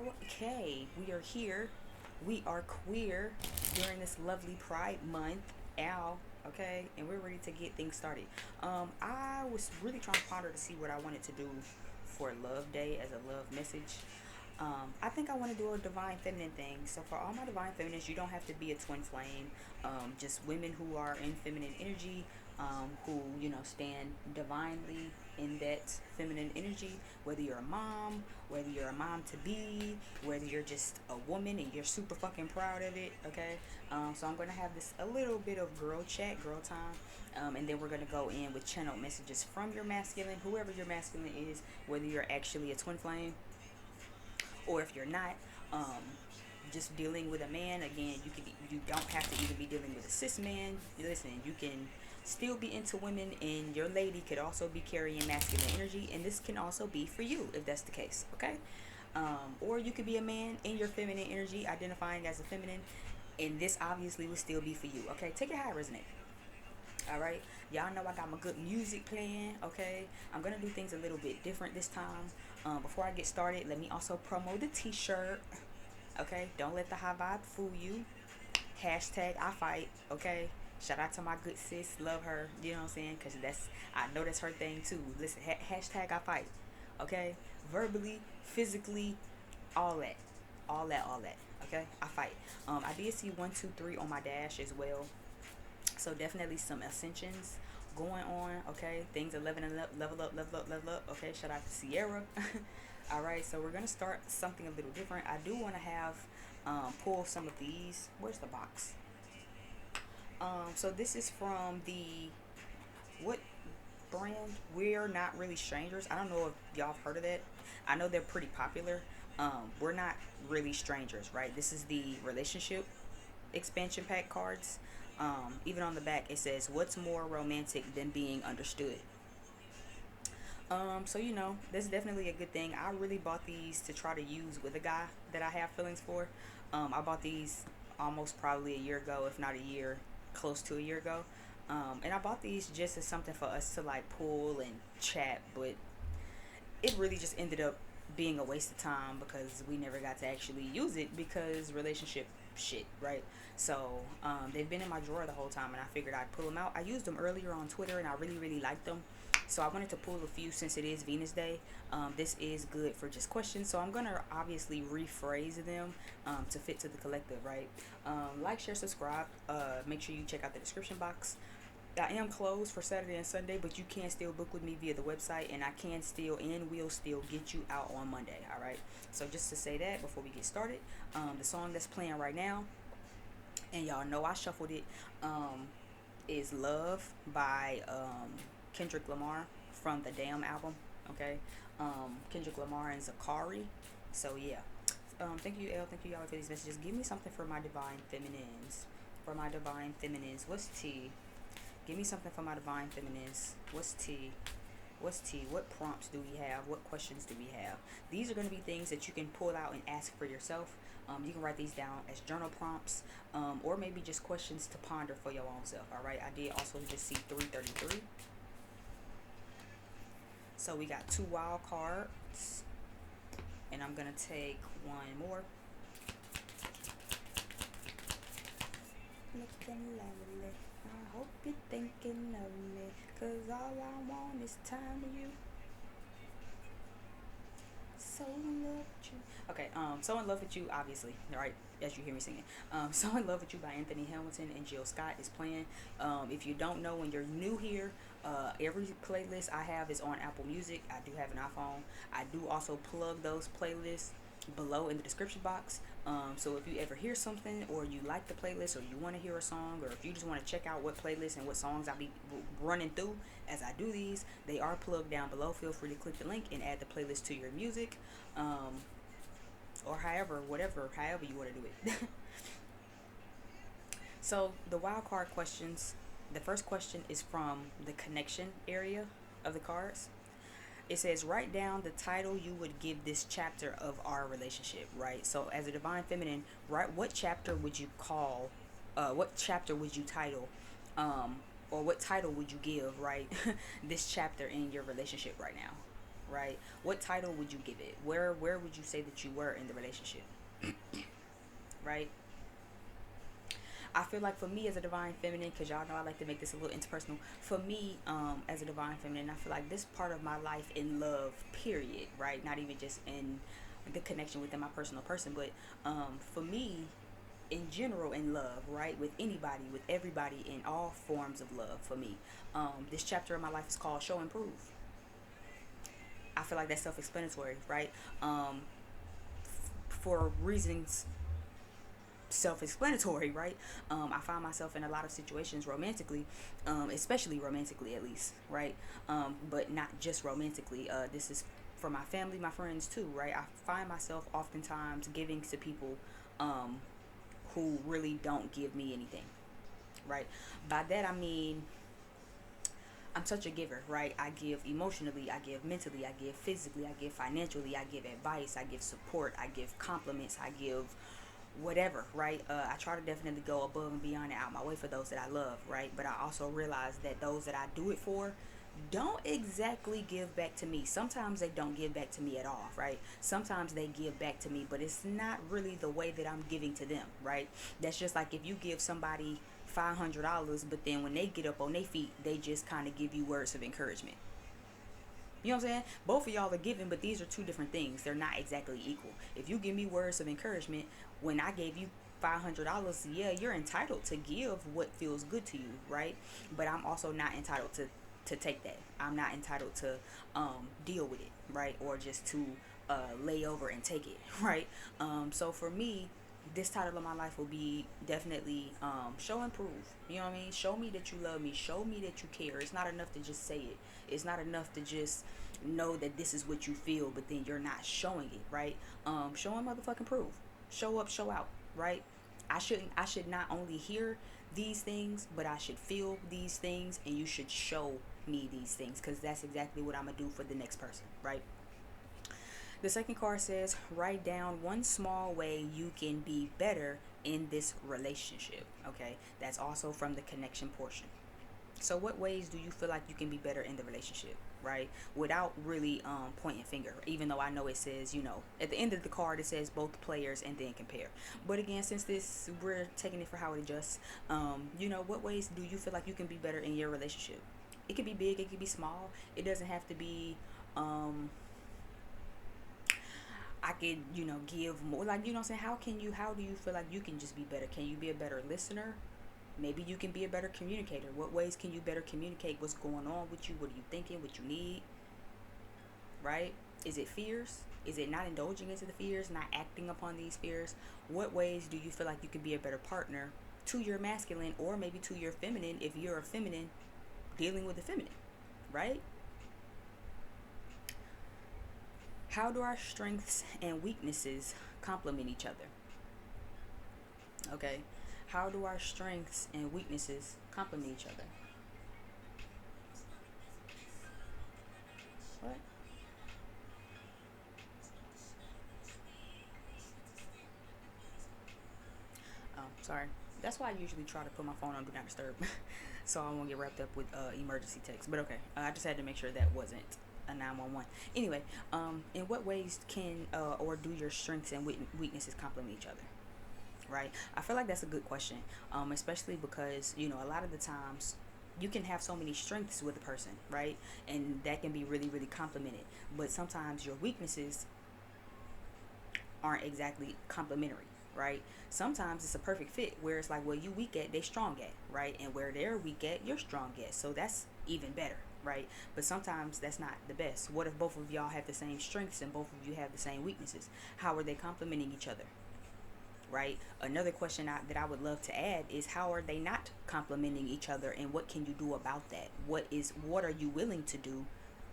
Okay, we are here. We are queer during this lovely Pride Month. Ow. Okay, and we're ready to get things started. I was really trying to ponder to see what I wanted to do for Love Day as a love message. I think I want to do a divine feminine thing. So for all my divine feminines, you don't have to be a twin flame. Just women who are in feminine energy, who stand divinely in that feminine energy. Whether you're a mom, whether you're a mom to be, whether you're just a woman and you're super fucking proud of it. Okay. So I'm gonna have this a little bit of girl chat, girl time. And then we're going to go in with channeled messages from your masculine, whoever your masculine is, whether you're actually a twin flame or if you're not, um, just dealing with a man. Again, you don't have to even be dealing with a cis man. Listen, you can still be into women, and your lady could also be carrying masculine energy, and this can also be for you if that's the case. Okay. Or you could be a man in your feminine energy, identifying as a feminine, and this obviously would still be for you. Okay, take it how it resonates. All right, y'all know I got my good music playing. Okay, I'm gonna do things a little bit different this time. Before I get started, let me also promote the t-shirt. Okay, don't let the high vibe fool you. Hashtag I fight. Okay, shout out to my good sis, love her. You know what I'm saying? Because I know that's her thing too. Listen, hashtag I fight. Okay, verbally, physically, all that, all that. Okay, I fight. I did see 1, 2, 3 on my dash as well. So definitely some ascensions going on. Okay, things are leveling up, level up, level up, level up. Okay, shout out to Sierra. All right, so we're gonna start something a little different. I do want to have pull some of these. Where's the box? So this is from the what brand? We're not really strangers. I don't know if y'all have heard of that. I know they're pretty popular. We're not really strangers, right? This is the relationship expansion pack cards. Even on the back, it says, "What's more romantic than being understood?" So that's definitely a good thing. I really bought these to try to use with a guy that I have feelings for. I bought these almost probably a year ago, if not a year, close to a year ago. And I bought these just as something for us to like pull and chat, but it really just ended up being a waste of time because we never got to actually use it because relationship shit, right? So they've been in my drawer the whole time, and I figured I'd pull them out. I used them earlier on Twitter, and I really, really liked them. So I wanted to pull a few since it is Venus Day. This is good for just questions, so I'm gonna obviously rephrase them to fit to the collective, right? Like, share, subscribe. Make sure you check out the description box. I am closed for Saturday and Sunday, but you can still book with me via the website, and I can still and will still get you out on Monday. All right. So just to say that before we get started, the song that's playing right now, and y'all know I shuffled it, is "Love" by Kendrick Lamar from the Damn album. Okay. Kendrick Lamar and Zakari. So yeah. Thank you, L. Thank you, y'all, for these messages. Give me something for my divine feminines. For my divine feminines, what's T? Give me something for my divine feminines. What's T? What's T? What prompts do we have? What questions do we have? These are going to be things that you can pull out and ask for yourself. You can write these down as journal prompts, or maybe just questions to ponder for your own self. All right. I did also just see 333. So we got two wild cards, and I'm gonna take one more. Looking lovely. I hope you're thinking of me. Cause all I want is time with you. So in love with you. Okay, So in Love with You, obviously, right? As you hear me singing. So in Love with You by Anthony Hamilton and Jill Scott is playing. If you don't know, when you're new here, every playlist I have is on Apple Music. I do have an iPhone. I do also plug those playlists below in the description box. So if you ever hear something, or you like the playlist, or you want to hear a song, or if you just want to check out what playlist and what songs I'll be running through as I do these, they are plugged down below. Feel free to click the link and add the playlist to your music, or however you want to do it. So the wild card questions. The first question is from the connection area of the cards. It says, write down the title you would give this chapter of our relationship, right? So as a divine feminine, right, what chapter would you call, what chapter would you title, or what title would you give, right, this chapter in your relationship right now, right? What title would you give it? Where would you say that you were in the relationship, right? I feel like for me as a divine feminine, because y'all know I like to make this a little interpersonal. For me, as a divine feminine, I feel like this part of my life in love, period, right? Not even just in the connection within my personal person, but for me, in general, in love, right? With anybody, with everybody, in all forms of love. For me, this chapter of my life is called Show and Prove. I feel like that's self-explanatory, right? For reasons self-explanatory, right? I find myself in a lot of situations romantically, especially romantically at least, right? But not just romantically. This is for my family, my friends too, right? I find myself oftentimes giving to people who really don't give me anything, right? By that I mean I'm such a giver, right? I give emotionally, I give mentally, I give physically, I give financially, I give advice, I give support, I give compliments, I give whatever, right? I try to definitely go above and beyond and out my way for those that I love, right? But I also realize that those that I do it for don't exactly give back to me. Sometimes they don't give back to me at all, right? Sometimes they give back to me, but it's not really the way that I'm giving to them, right? That's just like if you give somebody $500, but then when they get up on their feet, they just kind of give you words of encouragement. You know what I'm saying? Both of y'all are giving, but these are two different things. They're not exactly equal. If you give me words of encouragement, when I gave you $500, yeah, you're entitled to give what feels good to you, right? But I'm also not entitled to take that. I'm not entitled to deal with it, right? Or just to lay over and take it, right? So for me, this title of my life will be definitely show and prove. You know what I mean? Show me that you love me. Show me that you care. It's not enough to just say it. It's not enough to just know that this is what you feel, but then you're not showing it, right? Show and motherfucking prove. Show up, show out, right? I should not only hear these things, but I should feel these things, and you should show me these things, because that's exactly what I'm gonna do for the next person, right? The second card says, write down one small way you can be better in this relationship. Okay, that's also from the connection portion. So what ways do you feel like you can be better in the relationship, right? Without really pointing finger, even though I know it says, at the end of the card it says both players and then compare. But again, since this we're taking it for how it adjusts, what ways do you feel like you can be better in your relationship? It could be big, it could be small. It doesn't have to be I could, give more. Like, you know what I'm saying? How do you feel like you can just be better? Can you be a better listener? Maybe you can be a better communicator. What ways can you better communicate what's going on with you? What are you thinking? What you need? Right? Is it fears? Is it not indulging into the fears, not acting upon these fears? What ways do you feel like you can be a better partner to your masculine, or maybe to your feminine if you're a feminine dealing with the feminine, right? How do our strengths and weaknesses complement each other? Okay. How do our strengths and weaknesses complement each other? What? Oh, sorry. That's why I usually try to put my phone on Do Not Disturb, so I won't get wrapped up with emergency text. But okay, I just had to make sure that wasn't a 911. Anyway, in what ways can or do your strengths and weaknesses complement each other? Right? I feel like that's a good question, especially because a lot of the times you can have so many strengths with a person, right? And that can be really, really complimented. But sometimes your weaknesses aren't exactly complementary, right? Sometimes it's a perfect fit where it's like, well, you weak at, they strong at, right? And where they're weak at, you're strong at. So that's even better, right? But sometimes that's not the best. What if both of y'all have the same strengths and both of you have the same weaknesses? How are they complementing each other? Right? Another question that I would love to add is, how are they not complementing each other, and what can you do about that? What are you willing to do,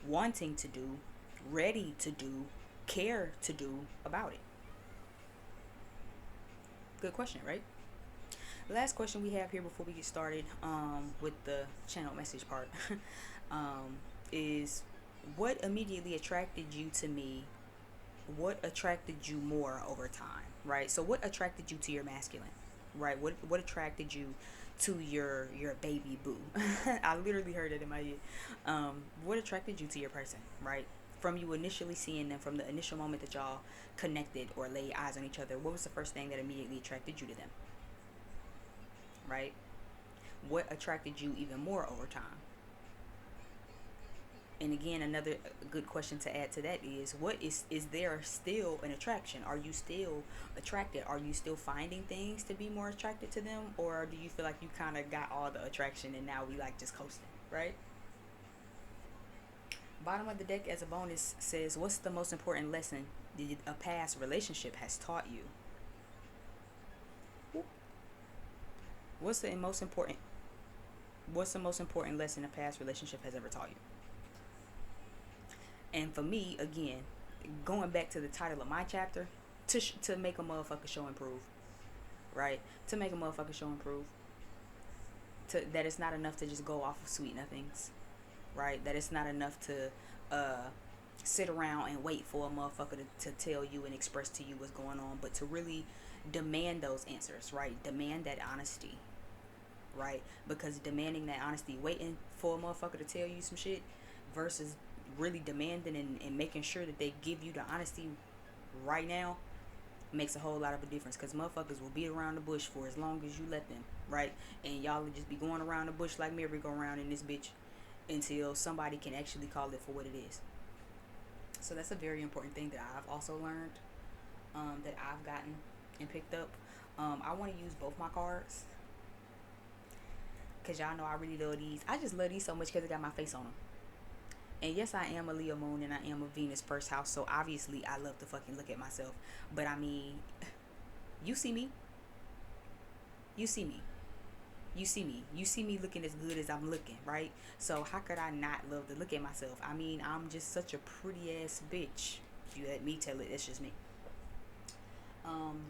wanting to do, ready to do, care to do about it? Good question, right? Last question we have here before we get started with the channel message part is, what immediately attracted you to me? What attracted you more over time, right? So what attracted you to your masculine, right? What attracted you to your baby boo? I literally heard it in my head. What attracted you to your person, right? from you initially seeing them, from the initial moment that y'all connected or laid eyes on each other, what was the first thing that immediately attracted you to them, right? What attracted you even more over time? And again, another good question to add to that is, what is there still an attraction? Are you still attracted? Are you still finding things to be more attracted to them, or do you feel like you kind of got all the attraction and now we like just coasting, right? Bottom of the deck as a bonus says, what's the most important lesson a past relationship has taught you? What's the most important lesson a past relationship has ever taught you? And for me, again, going back to the title of my chapter, to make a motherfucker show and prove, right? To make a motherfucker show and prove, that it's not enough to just go off of sweet nothings, right? That it's not enough to sit around and wait for a motherfucker to tell you and express to you what's going on, but to really demand those answers, right? Demand that honesty, right? Because demanding that honesty, waiting for a motherfucker to tell you some shit versus really demanding and making sure that they give you the honesty right now, makes a whole lot of a difference. Because motherfuckers will beat around the bush for as long as you let them, right? And y'all will just be going around the bush like merry-go-round in this bitch until somebody can actually call it for what it is. So that's a very important thing that I've also learned, that I've gotten and picked up. I want to use both my cards because y'all know I really love these. I just love these so much because they got my face on them. And yes, I am a Leo moon and I am a Venus first house, so obviously I love to fucking look at myself. But I mean, you see me. You see me. You see me. You see me looking as good as I'm looking, right? So how could I not love to look at myself? I mean, I'm just such a pretty ass bitch. If you let me tell it, it's just me.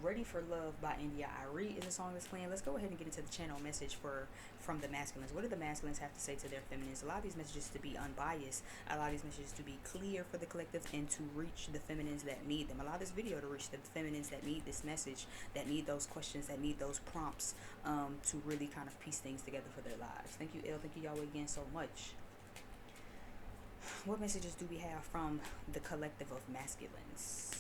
Ready for Love by India Irie is a song that's playing. Let's go ahead and get into the channel message from the masculines. What do the masculines have to say to their feminines? Allow these messages to be unbiased. Allow these messages to be clear for the collective and to reach the feminines that need them. Allow this video to reach the feminines that need this message, that need those questions, that need those prompts, to really kind of piece things together for their lives. Thank you, Elle. Thank you, Yahweh, again so much. What messages do we have from the collective of masculines?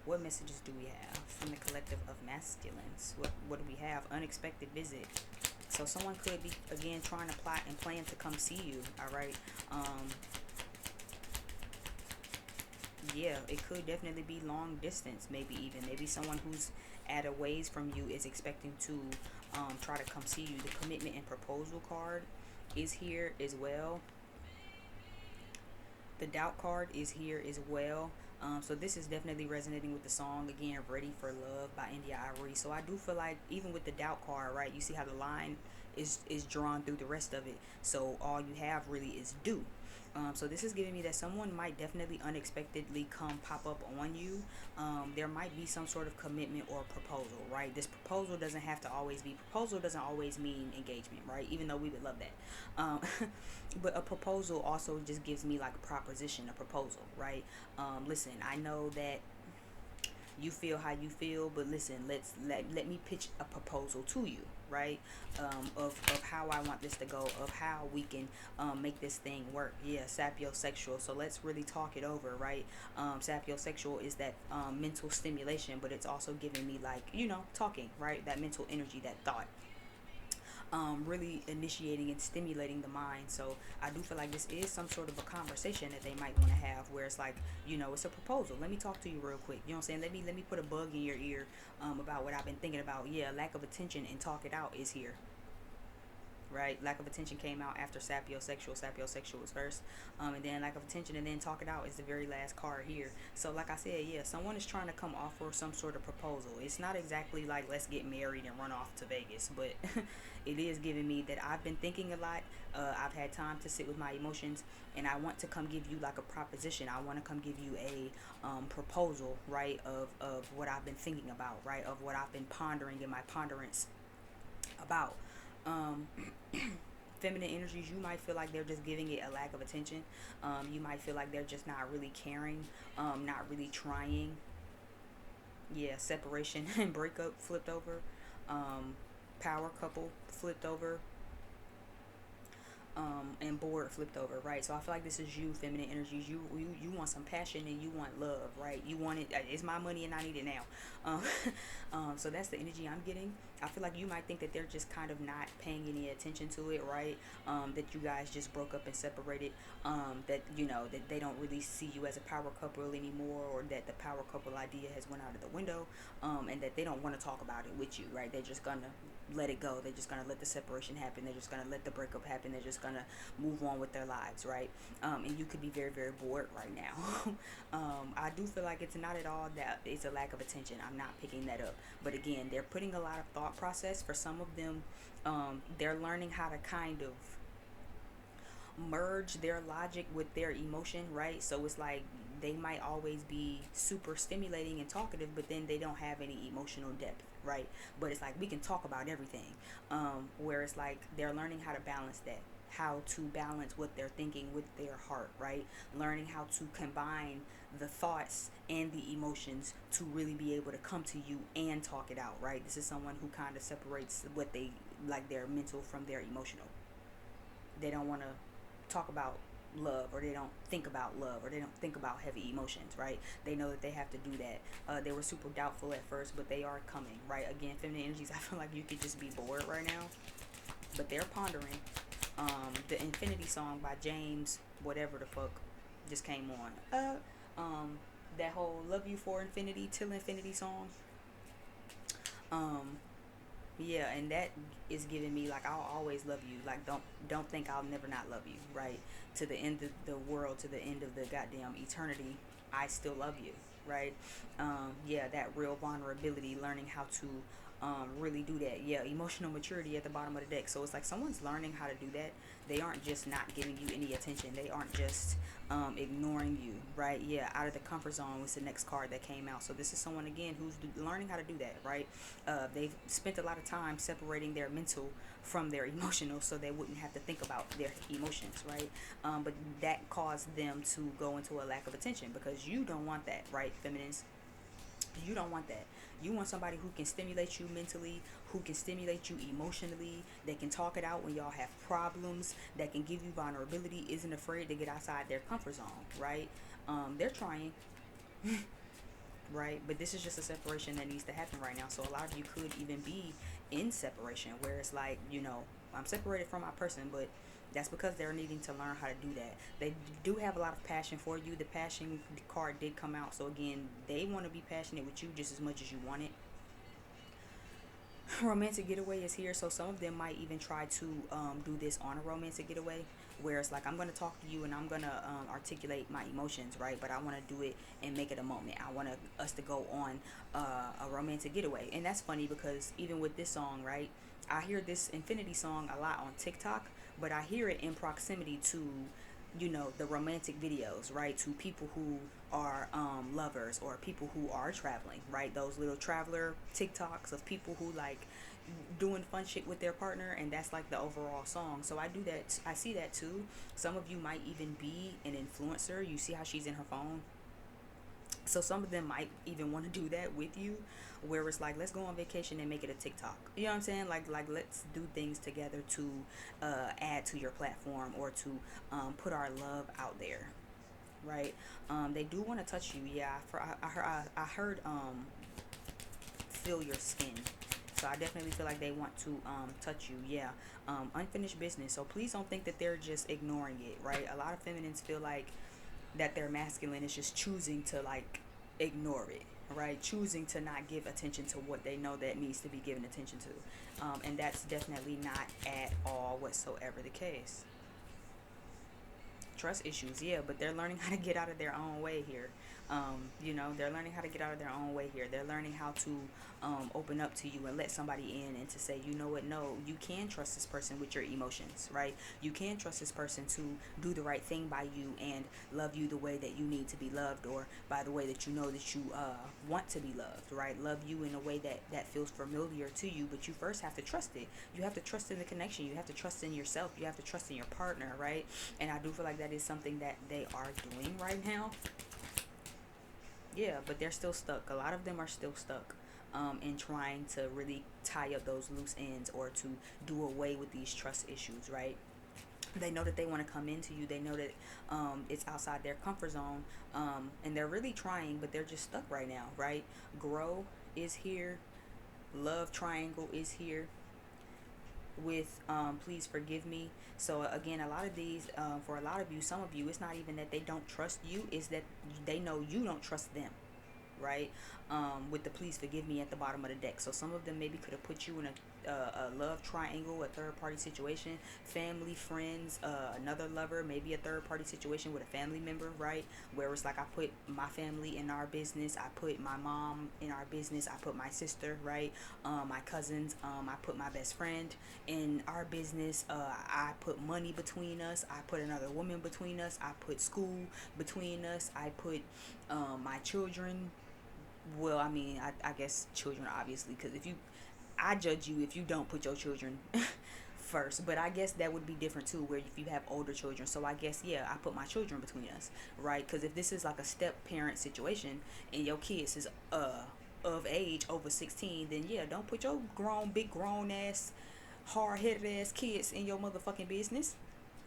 What messages do we have from the collective of masculines? What do we have? Unexpected visit. So someone could be, again, trying to plot and plan to come see you, all right? Yeah, it could definitely be long distance, maybe even. Maybe someone who's at a ways from you is expecting to try to come see you. The commitment and proposal card is here as well. The doubt card is here as well. So this is definitely resonating with the song, again, Ready for Love by India Irie. So I do feel like even with the doubt card, right, you see how the line is drawn through the rest of it. So all you have really is do. So this is giving me that someone might definitely unexpectedly come pop up on you. There might be some sort of commitment or proposal, right? This proposal doesn't have to always be, proposal doesn't always mean engagement, right? Even though we would love that. But a proposal also just gives me like a proposition, a proposal, right? Listen, I know that you feel how you feel, but listen, let me pitch a proposal to you, right? Of how I want this to go, of how we can make this thing work. Yeah, sapiosexual. So let's really talk it over, right? Sapiosexual is that mental stimulation, but it's also giving me like, you know, talking, right? That mental energy, that thought. Really initiating and stimulating the mind. So I do feel like this is some sort of a conversation that they might want to have, where it's like, you know, it's a proposal. Let me talk to you real quick. You know what I'm saying? Let me put a bug in your ear about what I've been thinking about. Yeah, lack of attention and talk it out is here. Right, lack of attention came out after sapiosexual. Sapiosexual was first, and then lack of attention, and then talk it out is the very last card here. So like I said, yeah, someone is trying to come offer some sort of proposal. It's not exactly like let's get married and run off to Vegas, but it is giving me that I've been thinking a lot. I've had time to sit with my emotions, and I want to come give you like a proposition. I want to come give you a proposal, right, of what I've been thinking about, right, of what I've been pondering in my ponderance about. Feminine energies, you might feel like they're just giving it a lack of attention. You might feel like they're just not really caring, not really trying. Yeah, separation and breakup flipped over. Power couple flipped over. and bored flipped over, right? So I feel like this is you, feminine energies. You want some passion and you want love, right? You want it. It's my money and I need it now. Um, so that's the energy I'm getting. I feel like you might think that they're just kind of not paying any attention to it, right? That you guys just broke up and separated. That that they don't really see you as a power couple anymore, or that the power couple idea has went out of the window, and that they don't want to talk about it with you, right? They're just gonna let it go. They're just gonna let the separation happen. They're just gonna let the breakup happen. They're just gonna move on with their lives, right? And you could be very, very bored right now. I do feel like it's not at all that it's a lack of attention. I'm not picking that up. But again, they're putting a lot of thought process. For some of them, they're learning how to kind of merge their logic with their emotion, right? So it's like they might always be super stimulating and talkative, but then they don't have any emotional depth, right? But it's like we can talk about everything. Where it's like they're learning how to balance that, how to balance what they're thinking with their heart, right? Learning how to combine the thoughts and the emotions to really be able to come to you and talk it out, right? This is someone who kind of separates what they like, their mental from their emotional. They don't want to talk about love, or they don't think about love, or they don't think about heavy emotions, right? They know that they have to do that. They were super doubtful at first, but they are coming, right? Again, feminine energies, I feel like you could just be bored right now, but they're pondering. The Infinity song by James whatever the fuck just came on. That whole love you for infinity till infinity song. um yeah, and that is giving me like I'll always love you. Like don't think I'll never not love you, right? To the end of the world, to the end of the goddamn eternity, I still love you, right? Yeah, that real vulnerability, learning how to really do that. Yeah, emotional maturity at the bottom of the deck. So it's like someone's learning how to do that. They aren't just not giving you any attention. They aren't just ignoring you, right? Yeah, out of the comfort zone was the next card that came out. So this is someone again who's learning how to do that, right? They've spent a lot of time separating their mental from their emotional, so they wouldn't have to think about their emotions, right? But that caused them to go into a lack of attention because you don't want that, right, feminines? You don't want that. You want somebody who can stimulate you mentally, who can stimulate you emotionally, that can talk it out when y'all have problems, that can give you vulnerability, isn't afraid to get outside their comfort zone, right? They're trying, right? But this is just a separation that needs to happen right now. So a lot of you could even be in separation where it's like, I'm separated from my person, but that's because they're needing to learn how to do that. They do have a lot of passion for you. The passion card did come out. So again, they want to be passionate with you just as much as you want it. Romantic getaway is here, so some of them might even try to do this on a romantic getaway, where it's like I'm going to talk to you and I'm going to articulate my emotions, right? But I want to do it and make it a moment. I want us to go on a romantic getaway. And that's funny because even with this song, right, I hear this Infinity song a lot on TikTok, but I hear it in proximity to the romantic videos, right? To people who are lovers, or people who are traveling, right? Those little traveler TikToks of people who like doing fun shit with their partner, and that's like the overall song. So I do that. I see that too. Some of you might even be an influencer. You see how she's in her phone, so some of them might even want to do that with you, where it's like, let's go on vacation and make it a TikTok. You know what I'm saying? Like let's do things together to add to your platform, or to put our love out there, right? They do want to touch you. Yeah, I heard feel your skin. So I definitely feel like they want to touch you. Yeah. Unfinished business. So please don't think that they're just ignoring it, right? A lot of feminines feel like that their masculine is just choosing to like ignore it, right? Choosing to not give attention to what they know that needs to be given attention to. And that's definitely not at all whatsoever the case. Trust issues, yeah, but they're learning how to get out of their own way here. They're learning how to get out of their own way here. They're learning how to open up to you and let somebody in, and to say, you know what, no, you can trust this person with your emotions, right? You can trust this person to do the right thing by you and love you the way that you need to be loved, or by the way that you know that you want to be loved, right? Love you in a way that feels familiar to you, but you first have to trust it. You have to trust in the connection. You have to trust in yourself. You have to trust in your partner, right? And I do feel like that is something that they are doing right now. Yeah, but they're still stuck. A lot of them are still stuck in trying to really tie up those loose ends, or to do away with these trust issues, right? They know that they want to come into you. They know that it's outside their comfort zone, and they're really trying, but they're just stuck right now, right? Grow is here. Love triangle is here with please forgive me. So again, a lot of these, for a lot of you, some of you, it's not even that they don't trust you, it's that they know you don't trust them, right? With the please forgive me at the bottom of the deck. So some of them maybe could have put you in a love triangle, a third party situation, family, friends, another lover, maybe a third party situation with a family member, right? Where it's like, I put my family in our business, I put my mom in our business, I put my sister, right? My cousins, I put my best friend in our business, I put money between us, I put another woman between us, I put school between us, I put my children. Well, I mean, I guess children, obviously, because if you, I judge you if you don't put your children first. But I guess that would be different too, where if you have older children. So I guess, yeah, I put my children between us, right? Because if this is like a step parent situation and your kids is of age over 16, then yeah, don't put your big grown ass, hard headed ass kids in your motherfucking business,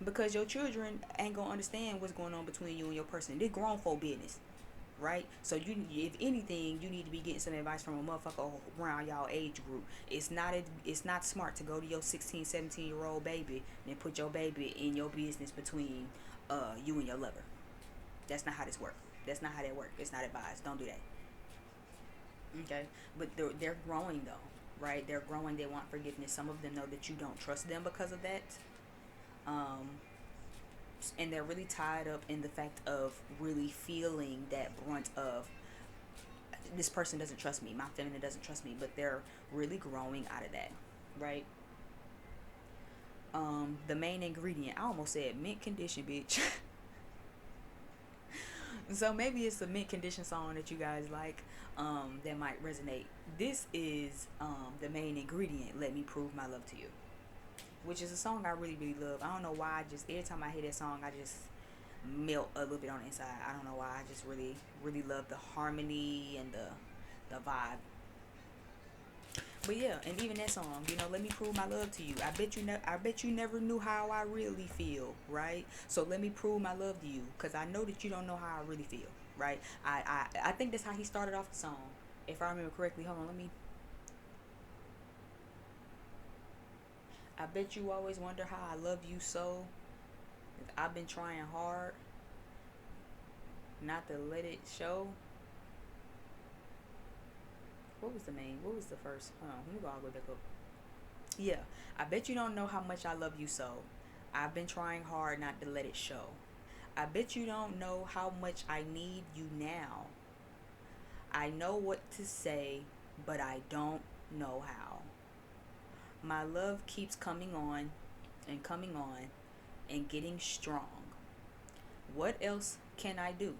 because your children ain't gonna understand what's going on between you and your person. This grown folk business, right? So you, if anything, you need to be getting some advice from a motherfucker around y'all age group. It's not smart to go to your 16, 17-year old baby and put your baby in your business between you and your lover. That's not how this works. That's not how that works. It's not advised. Don't do that. Okay? But they're growing though, right? They're growing. They want forgiveness. Some of them know that you don't trust them because of that. Um, and they're really tied up in the fact of really feeling that brunt of, this person doesn't trust me, my feminine doesn't trust me, but they're really growing out of that, right? The main ingredient, I almost said mint condition, bitch. So maybe it's a mint condition song that you guys like, that might resonate. This is the main ingredient, let me prove my love to you, which is a song I really, really love. I don't know why, I just, every time I hear that song, I just melt a little bit on the inside. I don't know why, I just really, really love the harmony and the vibe. But yeah, and even that song, let me prove my love to you. I bet you never knew how I really feel, right? So let me prove my love to you, cause I know that you don't know how I really feel, right? I think that's how he started off the song, if I remember correctly. Hold on, let me. I bet you always wonder how I love you so. I've been trying hard not to let it show. What was the first? Hold on, let me go all the way back up. Yeah, I bet you don't know how much I love you so. I've been trying hard not to let it show. I bet you don't know how much I need you now. I know what to say, but I don't know how. My love keeps coming on and getting strong. What else can I do?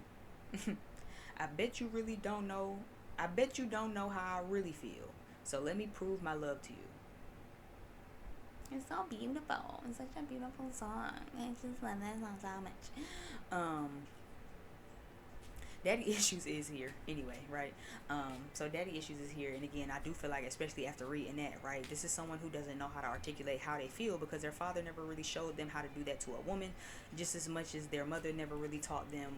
I bet you really don't know. I bet you don't know how I really feel. So let me prove my love to you. It's so beautiful. It's such a beautiful song. I just love that song so much. Daddy issues is here anyway, right? So daddy issues is here, and again, I do feel like, especially after reading that, right, this is someone who doesn't know how to articulate how they feel, because their father never really showed them how to do that to a woman, just as much as their mother never really taught them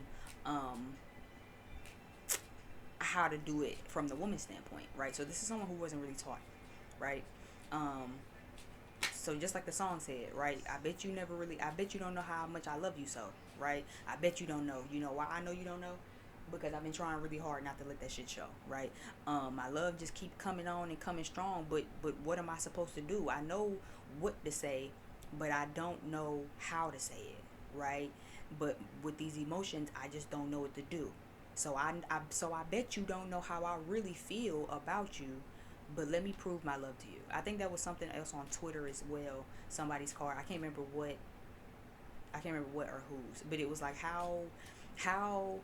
how to do it from the woman's standpoint, right? So this is someone who wasn't really taught, right? So just like the song said, right? I bet you don't know how much I love you so, right? I bet you don't know. You know why I know you don't know? Because I've been trying really hard not to let that shit show, right? My love just keep coming on and coming strong, but what am I supposed to do? I know what to say, but I don't know how to say it, right? But with these emotions, I just don't know what to do. So I bet you don't know how I really feel about you, but let me prove my love to you. I think that was something else on Twitter as well. Somebody's card. I can't remember what or whose, but it was like, how how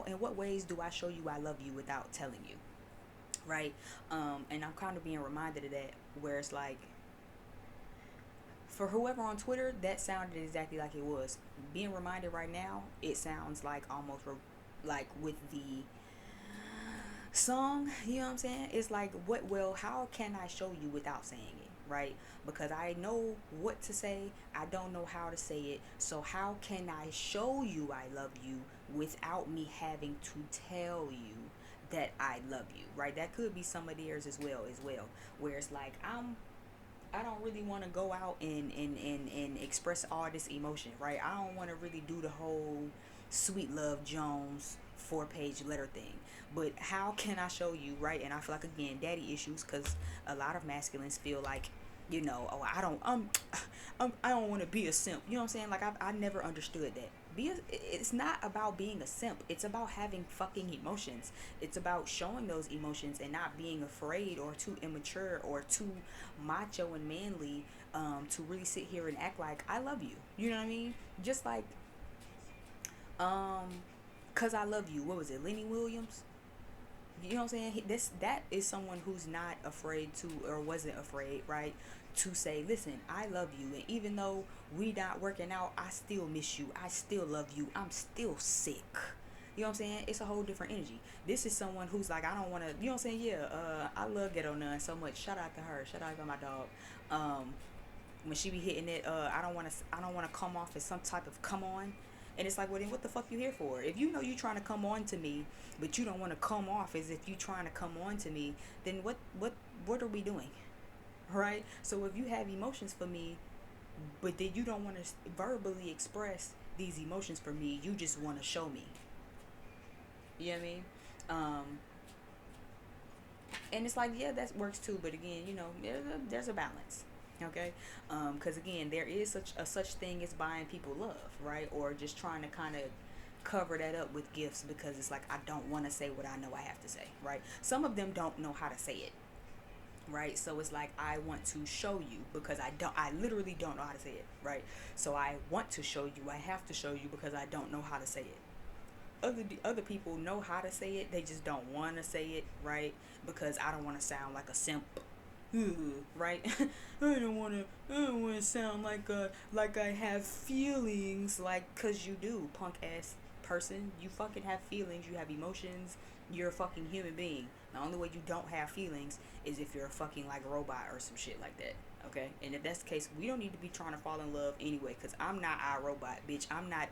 in what ways do I show you I love you without telling you, right? And I'm kind of being reminded of that, where it's like, for whoever on Twitter, that sounded exactly like it was. Being reminded right now, it sounds like almost like with the song, you know what I'm saying? It's like, how can I show you without saying it, right? Because I know what to say, I don't know how to say it. So how can I show you I love you without me having to tell you that I love you, right? That could be some of theirs as well, where it's like I don't really want to go out and express all this emotion, right? I don't want to really do the whole Sweet Love Jones 4-page letter thing. But how can I show you, right? And I feel like, again, daddy issues, because a lot of masculines feel like, oh, I don't want to be a simp. You know what I'm saying? Like, I never understood that. It's not about being a simp. It's about having fucking emotions. It's about showing those emotions and not being afraid or too immature or too macho and manly, to really sit here and act like I love you. You know what I mean? Just like, um, cause I love you. What was it, Lenny Williams? You know what I'm saying? That is someone who's not afraid to, or wasn't afraid, right, to say, listen, I love you, and even though we not working out, I still miss you. I still love you. I'm still sick. You know what I'm saying? It's a whole different energy. This is someone who's like, I don't want to. You know what I'm saying? Yeah. I love Ghetto Nun so much. Shout out to her. Shout out to my dog. Um, when she be hitting it, I don't want to. I don't want to come off as some type of come on. And it's like, well, then what the fuck you here for? If you know you trying to come on to me, but you don't want to come off as if you trying to come on to me, then what are we doing, right? So if you have emotions for me, but then you don't want to verbally express these emotions for me, you just want to show me. You know what I mean? Um, and it's like, yeah, that works too. But again, there's a balance. Okay, because again, there is such thing as buying people love, right? Or just trying to kind of cover that up with gifts, because it's like, I don't want to say what I know I have to say, right? Some of them don't know how to say it, right? So it's like, I want to show you because I literally don't know how to say it, right? So I want to show you, I have to show you because I don't know how to say it. Other people know how to say it, they just don't want to say it, right? Because I don't want to sound like a simp, right? I don't want to sound like I have feelings, like, cause you do, punk ass person. You fucking have feelings, you have emotions, you're a fucking human being. The only way you don't have feelings is if you're a fucking like robot or some shit like that. Okay? And if that's the case, we don't need to be trying to fall in love anyway, cause I'm not iRobot, bitch. I'm not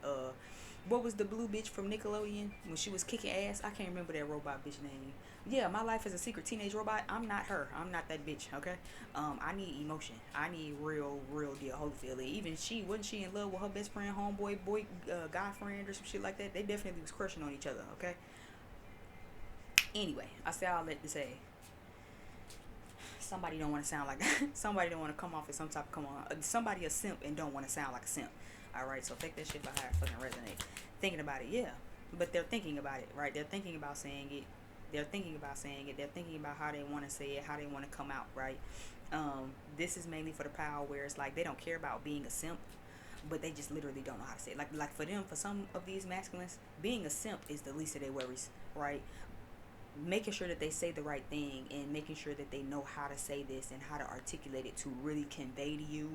what was the blue bitch from Nickelodeon when she was kicking ass? I can't remember that robot bitch name. Yeah, my life as a secret teenage robot. I'm not her. I'm not that bitch. Okay. I need emotion. I need real deal Holyfield. Even she wasn't she in love with her best friend, homeboy, boy, guy friend or some shit like that. They definitely was crushing on each other. Okay. Anyway, I say all that to say, somebody don't want to sound like somebody don't want to come off as some type of come on. Somebody a simp and don't want to sound like a simp. All right, so take that shit by how it fucking resonate. Thinking about it, yeah, but they're thinking about it, right? They're thinking about saying it. They're thinking about saying it. They're thinking about how they want to say it, how they want to come out, right? This is mainly for the power where it's like they don't care about being a simp, but they just literally don't know how to say it. Like for them, for some of these masculines, being a simp is the least of their worries, right? Making sure that they say the right thing and making sure that they know how to say this and how to articulate it to really convey to you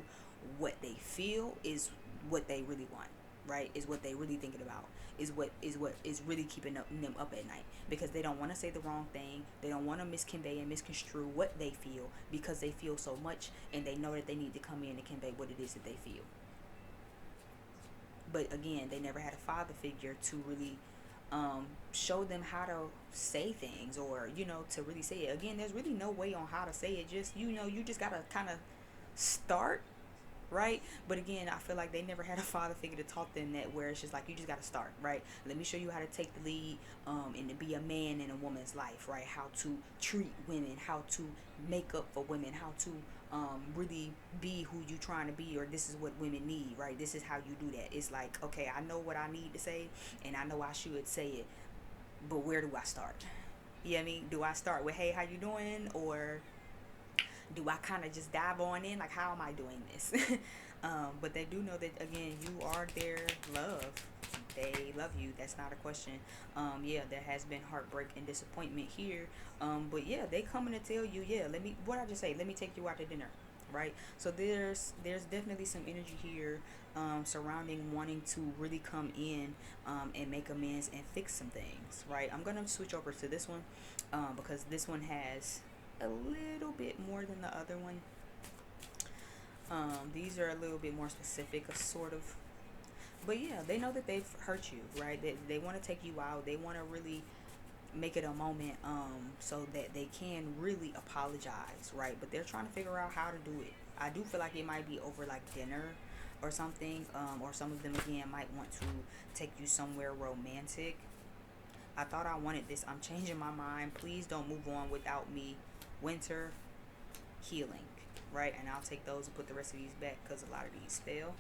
what they feel is what they really want, right? Is what they really thinking about, is really keeping them up at night, because they don't want to say the wrong thing. They don't want to misconvey and misconstrue what they feel, because they feel so much and they know that they need to come in and convey what it is that they feel. But again, they never had a father figure to really show them how to say things, or to really say it. Again, there's really no way on how to say it. Just you just gotta kind of start, right? But again, I feel like they never had a father figure to taught them that, where it's just like, you just got to start, right? Let me show you how to take the lead, and to be a man in a woman's life, right? How to treat women, how to make up for women, how to really be who you trying to be, or this is what women need, right? This is how you do that. It's like, okay, I know what I need to say, and I know I should say it, but where do I start? You know what I mean? Do I start with, hey, how you doing? Or do I kind of just dive on in, like, how am I doing this? But they do know that, again, you are their love. They love you. That's not a question. Yeah, there has been heartbreak and disappointment here. But yeah, they coming to tell you, yeah, what I just say, let me take you out to dinner, right? So there's definitely some energy here, surrounding wanting to really come in, and make amends and fix some things, right? I'm gonna switch over to this one, because this one has a little bit more than the other one. These are a little bit more specific, of sort of. But yeah, they know that they've hurt you, right? They want to take you out. They want to really make it a moment, so that they can really apologize, right? But they're trying to figure out how to do it. I do feel like it might be over like dinner or something, or some of them again might want to take you somewhere romantic. I thought I wanted this. I'm changing my mind. Please don't move on without me. Winter, healing, right? And I'll take those and put the rest of these back because a lot of these fail.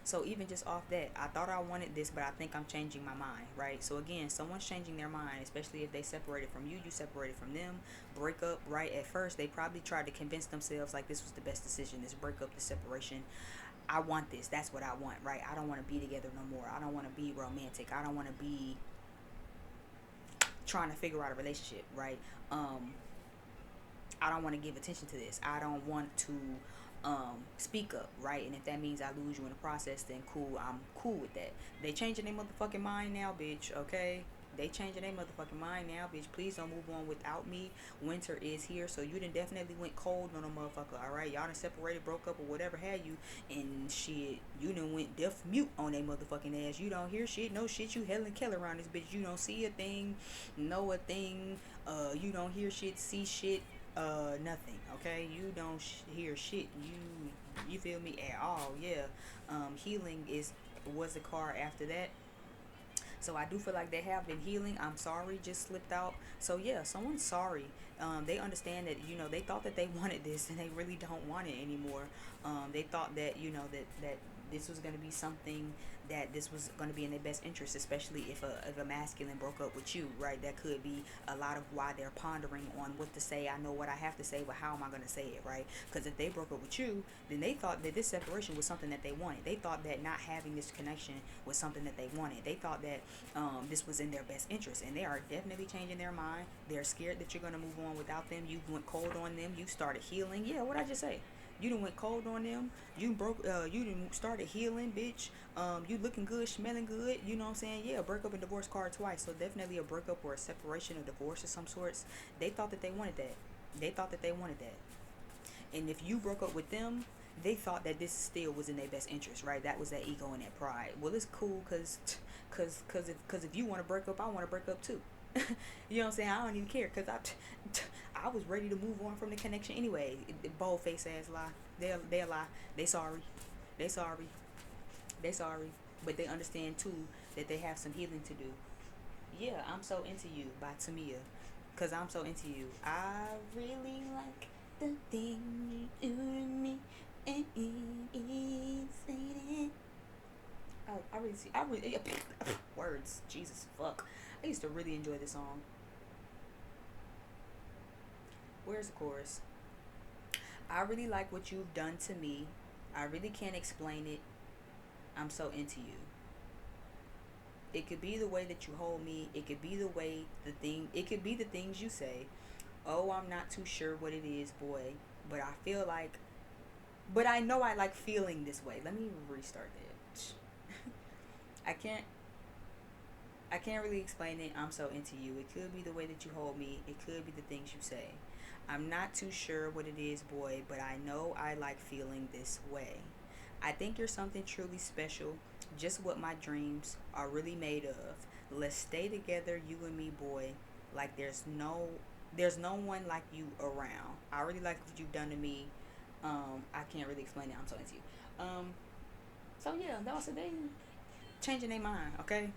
So even just off that, I thought I wanted this, but I think I'm changing my mind, right? So again, someone's changing their mind, especially if they separated from you, you separated from them, break up, right? At first, they probably tried to convince themselves like this was the best decision, this breakup, this separation. I want this. That's what I want, right? I don't want to be together no more. I don't want to be romantic. I don't want to be trying to figure out a relationship, right? I don't want to give attention to this. I don't want to speak up, right? And if that means I lose you in the process, then cool. I'm cool with that. They changing their motherfucking mind now, bitch. Okay. They changing their motherfucking mind now, bitch. Please don't move on without me. Winter is here, so you done definitely went cold on a motherfucker. All right, y'all done separated, broke up, or whatever had you, and shit, you done went deaf mute on they motherfucking ass. You don't hear shit, no shit. You Helen Keller around this bitch. You don't see a thing, know a thing. You don't hear shit, see shit. Nothing. Okay, you don't hear shit. You feel me at all? Yeah. Healing was a car after that. So I do feel like they have been healing. I'm sorry, just slipped out. So yeah, someone's sorry. They understand that they thought that they wanted this and they really don't want it anymore. They thought that that this was going to be something that this was going to be in their best interest, especially if a masculine broke up with you, right? That could be a lot of why they're pondering on what to say. I know what I have to say, but how am I going to say it, right? Because if they broke up with you, then they thought that this separation was something that they wanted. They thought that not having this connection was something that they wanted. They thought that this was in their best interest, and they are definitely changing their mind. They're scared that you're going to move on without them. You went cold on them. You started healing. Yeah, what I just say? You done went cold on them. You broke. You done started healing, bitch. You looking good, smelling good. You know what I'm saying? Yeah, breakup and divorce card twice. So definitely a breakup or a separation or divorce of some sorts. They thought that they wanted that. They thought that they wanted that. And if you broke up with them, they thought that this still was in their best interest, right? That was that ego and that pride. Well, it's cool cause if you want to break up, I want to break up too. You know what I'm saying? I don't even care because I was ready to move on from the connection anyway. Bold face ass lie. They'll lie. They sorry. They sorry. They sorry. But they understand too that they have some healing to do. Yeah, I'm so into you by Tamia. Cause I'm so into you. I really like the thing you do to me. And I really see. I really words. Jesus fuck. I used to really enjoy this song. Where's the chorus? I really like what you've done to me. I really can't explain it. I'm so into you. It could be the way that you hold me. It could be the way the thing. It could be the things you say. Oh, I'm not too sure what it is, boy. But I feel like. But I know I like feeling this way. Let me restart that. I can't. I can't really explain it. I'm so into you. It could be the way that you hold me. It could be the things you say. I'm not too sure what it is, boy, but I know I like feeling this way. I think you're something truly special, just what my dreams are really made of. Let's stay together, you and me, boy, like there's no one like you around. I really like what you've done to me. I can't really explain it. I'm so into you. So yeah, that was they changing their mind, okay?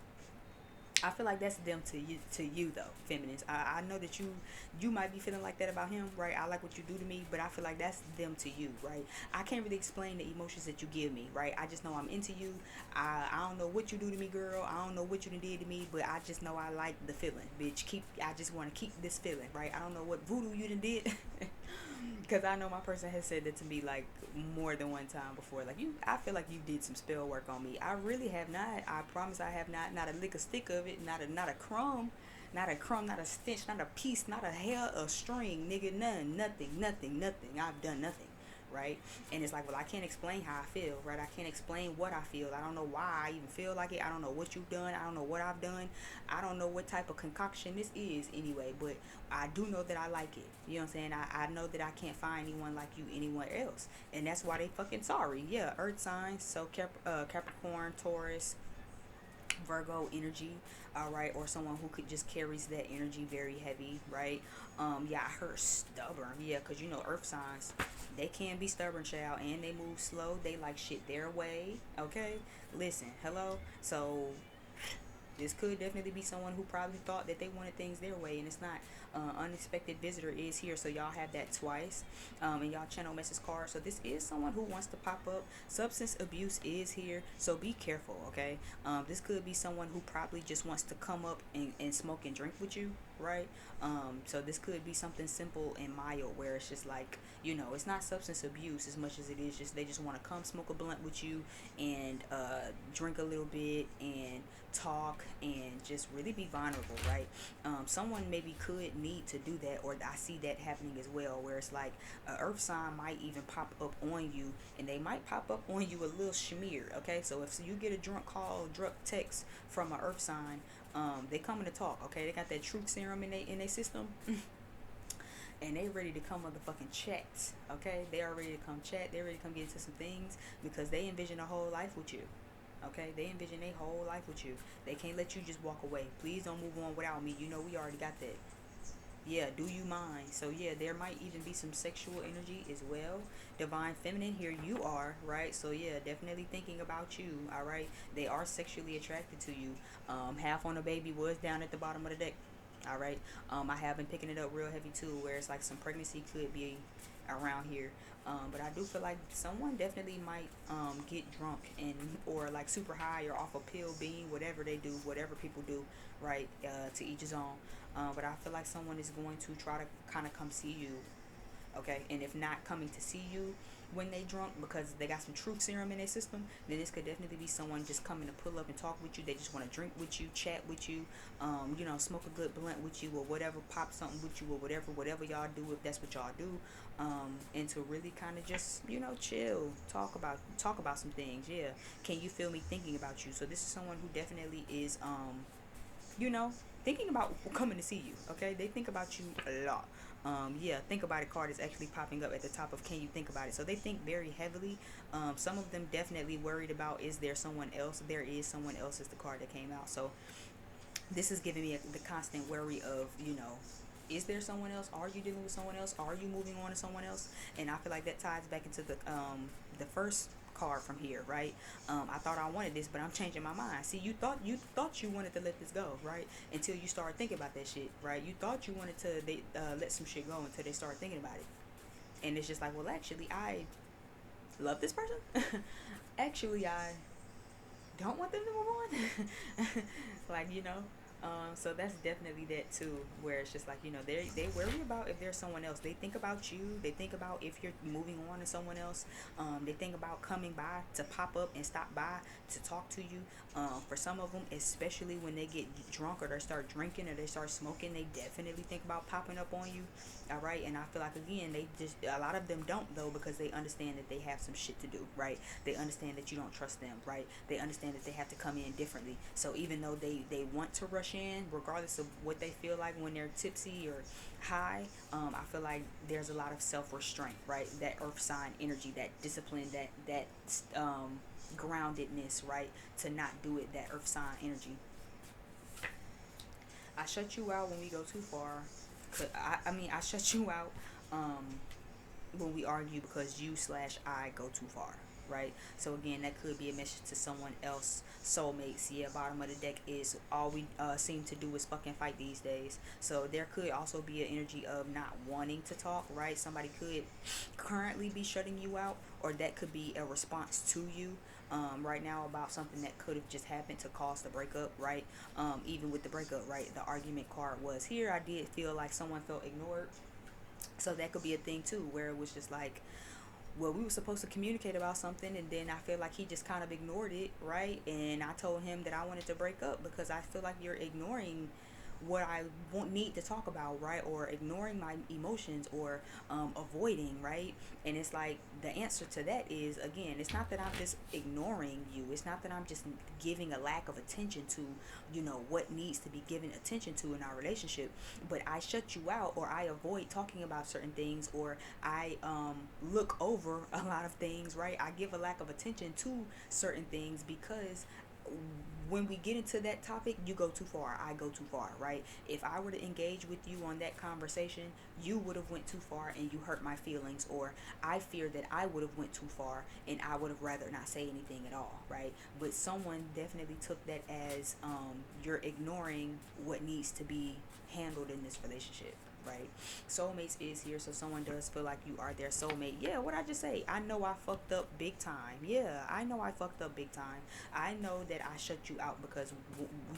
I feel like that's them to you though, feminines. I know that you might be feeling like that about him, right? I like what you do to me, but I feel like that's them to you, right? I can't really explain the emotions that you give me, right? I just know I'm into you. I don't know what you do to me, girl. I don't know what you done did to me, but I just know I like the feeling, bitch. I just want to keep this feeling, right? I don't know what voodoo you done did. Because I know my person has said that to me like more than one time before. Like I feel like you did some spell work on me. I really have not. I promise I have not. Not a lick of stick of it. Not a crumb. Not a crumb. Not a stench. Not a piece. Not a hair. A string. Nigga. None. Nothing. Nothing. Nothing. I've done nothing. right? And it's like, well, I can't explain how I feel, right? I can't explain what I feel. I don't know why I even feel like it. I don't know what you've done. I don't know what I've done. I don't know what type of concoction this is anyway, but I do know that I like it. You know what I'm saying? I know that I can't find anyone like you anywhere else. And that's why they fucking sorry. Yeah, earth signs. So Capricorn, Taurus, Virgo energy, all right, or someone who could just carries that energy very heavy, right? Yeah, I heard stubborn, yeah, because you know, earth signs, they can be stubborn, child, and they move slow. They like shit their way, okay? Listen, hello. So this could definitely be someone who probably thought that they wanted things their way, and it's not. Unexpected visitor is here, so y'all have that twice, and y'all channel message card. So this is someone who wants to pop up. Substance abuse is here, so be careful, okay? This could be someone who probably just wants to come up and smoke and drink with you, right? So this could be something simple and mild, where it's just like, you know, it's not substance abuse as much as it is just they just want to come smoke a blunt with you and drink a little bit and talk and just really be vulnerable, right? Someone maybe could need to do that, or I see that happening as well, where it's like a earth sign might even pop up on you, and they might pop up on you a little smeared, okay? So if you get a drunk call, drunk text from an earth sign, they coming to talk, okay? They got that truth serum in their system. And they ready to come motherfucking chat, okay? They are ready to come chat. They're ready to come get into some things because they envision a whole life with you. Okay, they envision their whole life with you. They can't let you just walk away. Please don't move on without me. You know we already got that. Yeah, do you mind? So yeah, there might even be some sexual energy as well. Divine feminine, here you are, right? So yeah, definitely thinking about you. All right, they are sexually attracted to you. Half on the baby was down at the bottom of the deck. All right. I have been picking it up real heavy too, where it's like some pregnancy could be around here. But I do feel like someone definitely might get drunk and or like super high or off a pill being, whatever they do, whatever people do, right? To each his own. But I feel like someone is going to try to kind of come see you, okay? And if not coming to see you when they drunk because they got some truth serum in their system, then this could definitely be someone just coming to pull up and talk with you. They just want to drink with you, chat with you, you know, smoke a good blunt with you or whatever, pop something with you or whatever y'all do, if that's what y'all do, and to really kind of just, you know, chill, talk about some things. Yeah, can you feel me thinking about you? So this is someone who definitely is you know, thinking about coming to see you. Okay, they think about you a lot. Yeah, think about it card is actually popping up at the top of can you think about it. So they think very heavily. Some of them definitely worried about is there someone else. There is someone else is the card that came out. So this is giving me the constant worry of, you know, is there someone else? Are you dealing with someone else? Are you moving on to someone else? And I feel like that ties back into the first card from here, right? I thought I wanted this, but I'm changing my mind. See, you thought you wanted to let this go, right? Until you start thinking about that shit, right? You thought you wanted to let some shit go until they start thinking about it, and it's just like, well, actually, I love this person. Actually, I don't want them to move on. Like, you know, so that's definitely that too, where it's just like, you know, they worry about if there's someone else. They think about you. They think about if you're moving on to someone else. They think about coming by to pop up and stop by to talk to you. For some of them, especially when they get drunk or they start drinking or they start smoking, they definitely think about popping up on you. All right, and I feel like again, they just, a lot of them don't though, because they understand that they have some shit to do, right? They understand that you don't trust them, right? They understand that they have to come in differently. So even though they want to rush in, regardless of what they feel like when they're tipsy or high, I feel like there's a lot of self-restraint, right? That earth sign energy, that discipline, that groundedness, right? To not do it, that earth sign energy. I shut you out when we go too far. I mean, I shut you out when we argue because you slash I go too far, right? So again, that could be a message to someone else. Soulmates, yeah. Bottom of the deck is all we seem to do is fucking fight these days. So there could also be an energy of not wanting to talk, right? Somebody could currently be shutting you out, or that could be a response to you. Right now about something that could have just happened to cause the breakup, right? Even with the breakup, right? The argument card was here. I did feel like someone felt ignored, so that could be a thing too, where it was just like, well, we were supposed to communicate about something, and then I feel like he just kind of ignored it, right? And I told him that I wanted to break up because I feel like you're ignoring what I won't need to talk about, right? Or ignoring my emotions, or avoiding, right? And it's like the answer to that is, again, it's not that I'm just ignoring you. It's not that I'm just giving a lack of attention to, what needs to be given attention to in our relationship, but I shut you out, or I avoid talking about certain things, or I look over a lot of things, right? I give a lack of attention to certain things because when we get into that topic, you go too far, I go too far, right? If I were to engage with you on that conversation, you would have went too far and you hurt my feelings, or I fear that I would have went too far and I would have rather not say anything at all, right? But someone definitely took that as you're ignoring what needs to be handled in this relationship, right? Soulmates is here, so someone does feel like you are their soulmate. Yeah, what I just say? I know I fucked up big time. Yeah, I know I fucked up big time. I know that I shut you out because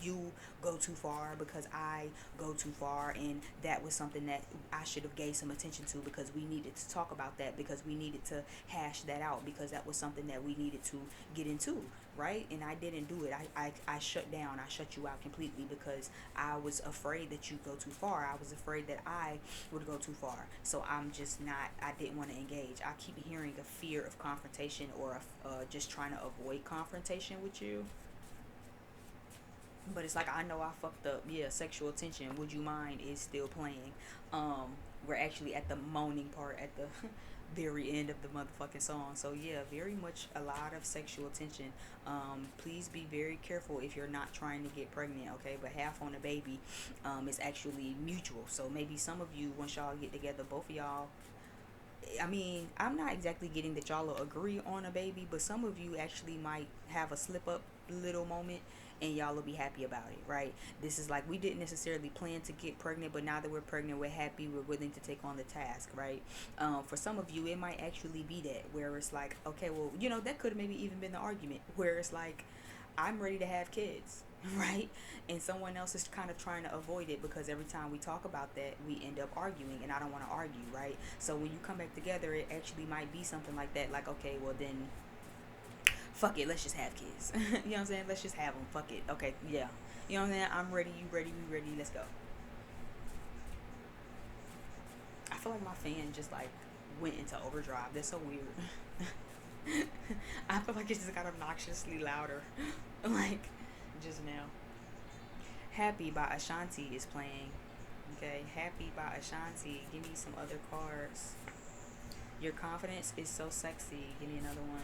you go too far, because I go too far, and that was something that I should have gave some attention to, because we needed to talk about that, because we needed to hash that out, because that was something that we needed to get into, right? And I didn't do it. I shut down. I shut you out completely because I was afraid that you go too far. I was afraid that I would go too far. So I'm just not, I didn't want to engage. I keep hearing a fear of confrontation, or just trying to avoid confrontation with you. But it's like, I know I fucked up. Yeah, sexual tension. Would you mind is still playing. We're actually at the moaning part at the very end of the motherfucking song. So yeah, very much a lot of sexual tension. Please be very careful if you're not trying to get pregnant, okay? But half on the baby is actually mutual. So maybe some of you, once y'all get together, both of y'all, I mean, I'm not exactly getting that y'all will agree on a baby, but some of you actually might have a slip up little moment and y'all will be happy about it, right? This is like, we didn't necessarily plan to get pregnant, but now that we're pregnant, we're happy, we're willing to take on the task, right? For some of you, it might actually be that, where it's like, okay, well, that could have maybe even been the argument, where it's like, I'm ready to have kids, right? And someone else is kind of trying to avoid it, because every time we talk about that, we end up arguing, and I don't want to argue, right? So when you come back together, it actually might be something like that, like, okay, well then, fuck it, let's just have kids. You know what I'm saying? Let's just have them. Fuck it. Okay, yeah. You know what I'm saying? I'm ready. You ready? We ready? Let's go. I feel like my fan just like went into overdrive. That's so weird. I feel like it just got obnoxiously louder, like just now. Happy by Ashanti is playing. Okay, Happy by Ashanti. Give me some other cards. Your confidence is so sexy. Give me another one.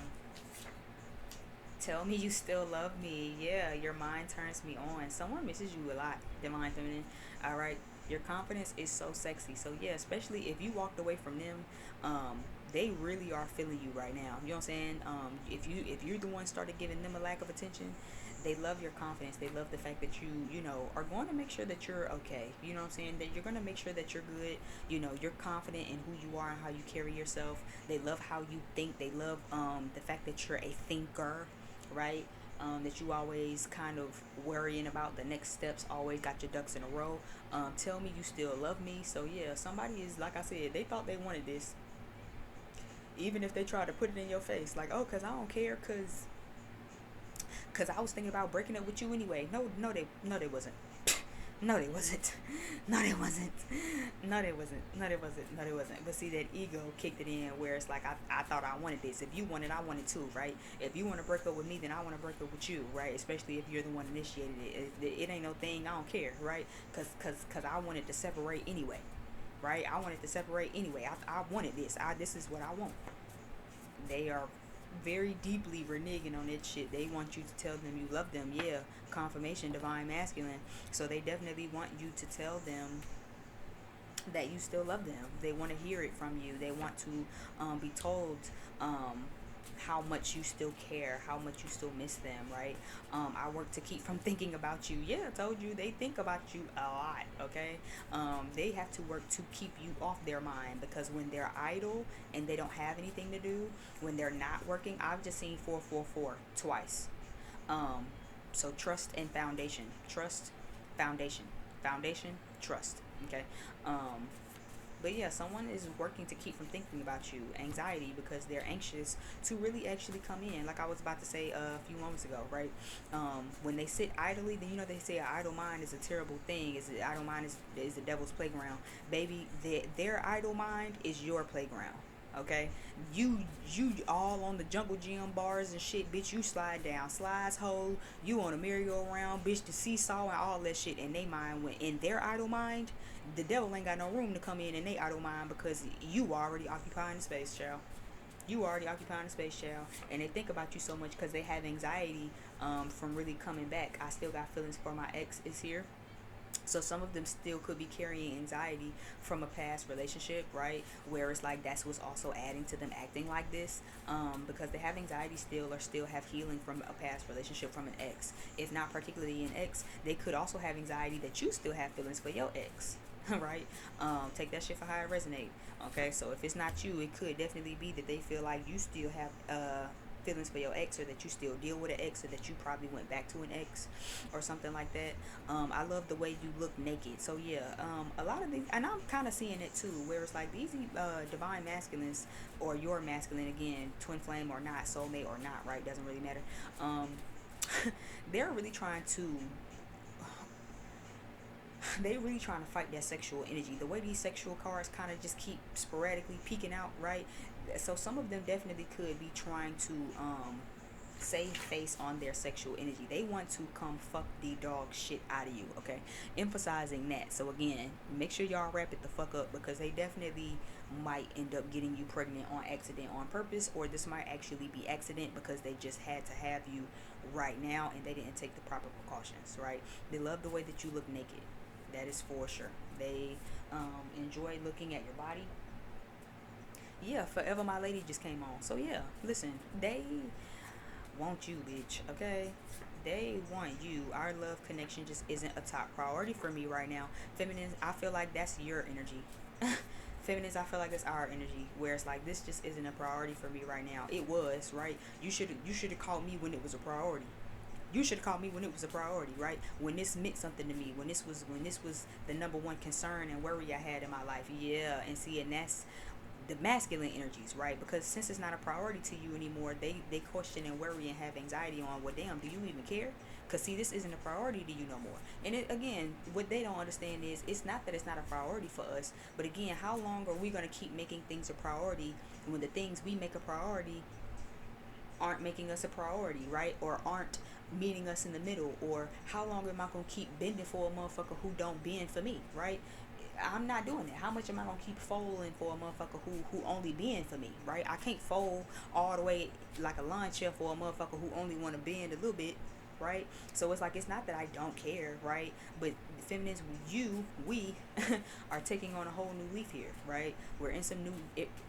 Tell me you still love me. Yeah, your mind turns me on. Someone misses you a lot, Divine Feminine. All right. Your confidence is so sexy. So yeah, especially if you walked away from them, they really are feeling you right now. You know what I'm saying? If you're the one started giving them a lack of attention, they love your confidence. They love the fact that you are going to make sure that you're okay. You know what I'm saying? That you're going to make sure that you're good. You're confident in who you are and how you carry yourself. They love how you think. They love the fact that you're a thinker, right? That you always kind of worrying about the next steps, always got your ducks in a row. Tell me you still love me. So yeah, somebody is, like I said, they thought they wanted this, even if they try to put it in your face, like, oh, cause I don't care, cause I was thinking about breaking up with you anyway. No, they wasn't. No, they wasn't. No, they wasn't. No, they wasn't. No, they wasn't. No, they wasn't. But see, that ego kicked it in, where it's like, I thought I wanted this. If you want it, I want it too, right? If you want to break up with me, then I want to break up with you, right? Especially if you're the one initiated it. It ain't no thing. I don't care, right? Cause I wanted to separate anyway, right? I wanted to separate anyway. I wanted this. This is what I want. They are very deeply reneging on that shit. They want you to tell them you love them. Yeah, confirmation, divine masculine. So they definitely want you to tell them that you still love them. They want to hear it from you. They want to be told how much you still care, how much you still miss them, right? I work to keep from thinking about you. Yeah, I told you, they think about you a lot, okay? They have to work to keep you off their mind, because when they're idle and they don't have anything to do, when they're not working, I've just seen 444 twice. Um, so trust and foundation. Trust, foundation. Foundation, trust, okay? Um, But yeah, someone is working to keep from thinking about you. Anxiety, because they're anxious to really actually come in. Like I was about to say a few moments ago, right? When they sit idly, then they say an idle mind is a terrible thing. Is an idle mind is the devil's playground. Baby, their idle mind is your playground. Okay, you all on the jungle gym bars and shit, bitch. You slide down slides, hole. You on a merry-go-round, bitch. The seesaw and all that shit. And they mind went in their idle mind. The devil ain't got no room to come in they idle mind because you already occupying the space, child. You already occupying the space, child. And they think about you so much because they have anxiety from really coming back. I still got feelings for my ex is here. So some of them still could be carrying anxiety from a past relationship, right? Where it's like that's what's also adding to them acting like this, because they have anxiety still or still have healing from a past relationship from an ex. If not particularly an ex, they could also have anxiety that you still have feelings for your ex. Right? Take that shit for how it resonate. Okay, so if it's not you, it could definitely be that they feel like you still have feelings for your ex, or that you still deal with an ex, or that you probably went back to an ex or something like that. I love the way you look naked. So yeah, a lot of these, and I'm kind of seeing it too, where it's like these divine masculines, or your masculine, again, twin flame or not, soulmate or not, right, doesn't really matter. um they're really trying to they really trying to fight that sexual energy. The way these sexual cards kind of just keep sporadically peeking out, right? So some of them definitely could be trying to save face on their sexual energy. They want to come fuck the dog shit out of you, okay? Emphasizing that. So again, make sure y'all wrap it the fuck up, because they definitely might end up getting you pregnant on accident on purpose, or this might actually be accident because they just had to have you right now and they didn't take the proper precautions, right? They love the way that you look naked. That is for sure. They enjoy looking at your body. Yeah, Forever My Lady just came on. So yeah, listen, they want you, bitch, okay? They want you. Our love connection just isn't a top priority for me right now. Feminines, I feel like that's your energy. Feminines, I feel like that's our energy. Where it's like this just isn't a priority for me right now. It was, right? You should have called me when it was a priority. You should have called me when it was a priority, right? When this meant something to me, when this was the number one concern and worry I had in my life. Yeah, and see, and that's the masculine energies, right? Because since it's not a priority to you anymore, they question and worry and have anxiety on, well, damn, do you even care? Because see, this isn't a priority to you no more. And it, again, what they don't understand is it's not that it's not a priority for us, but again, how long are we going to keep making things a priority when the things we make a priority aren't making us a priority, right? Or aren't meeting us in the middle? Or how long am I gonna keep bending for a motherfucker who don't bend for me, right? I'm not doing that. How much am I gonna keep folding for a motherfucker who only bend for me, right? I can't fold all the way like a lawn chair for a motherfucker who only want to bend a little bit, right? So it's like it's not that I don't care, right? But feminists, we are taking on a whole new leaf here, right? We're in some new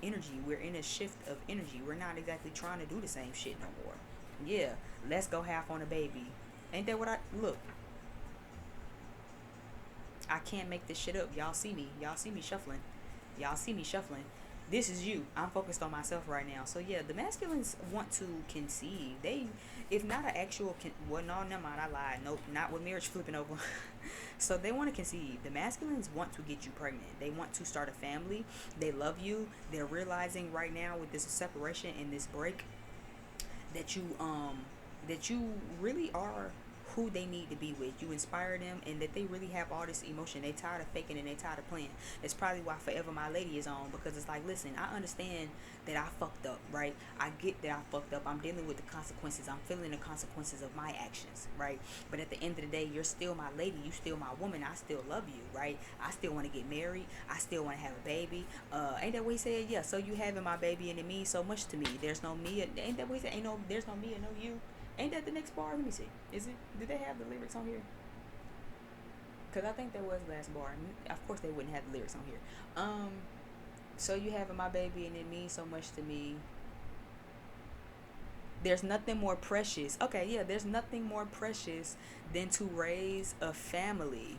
energy. We're in a shift of energy. We're not exactly trying to do the same shit no more. Yeah, let's go half on a baby. Ain't that what I look? I can't make this shit up. Y'all see me. Y'all see me shuffling. Y'all see me shuffling. This is you. I'm focused on myself right now. So yeah, the masculines want to conceive. They, if not an actual, well, no, never mind. I lied. Nope, not with marriage flipping over. So they want to conceive. The masculines want to get you pregnant. They want to start a family. They love you. They're realizing right now with this separation and this break that you really are who they need to be with. You inspire them, and that they really have all this emotion. They tired of faking and they tired of playing. It's probably why Forever My Lady is on, because it's like, listen, I understand that I fucked up, right? I get that I fucked up. I'm dealing with the consequences. I'm feeling the consequences of my actions, right? But at the end of the day, you're still my lady. You still my woman. I still love you, right? I still want to get married. I still want to have a baby. Ain't that what he said? Yeah. So you having my baby and it means so much to me. There's no me. Ain't that what he said? There's no me and no you. Ain't that the next bar? Let me see. Is it? Did they have the lyrics on here? Because I think there was last bar. Of course, they wouldn't have the lyrics on here. So you having my baby and it means so much to me. There's nothing more precious. Okay, yeah, there's nothing more precious than to raise a family.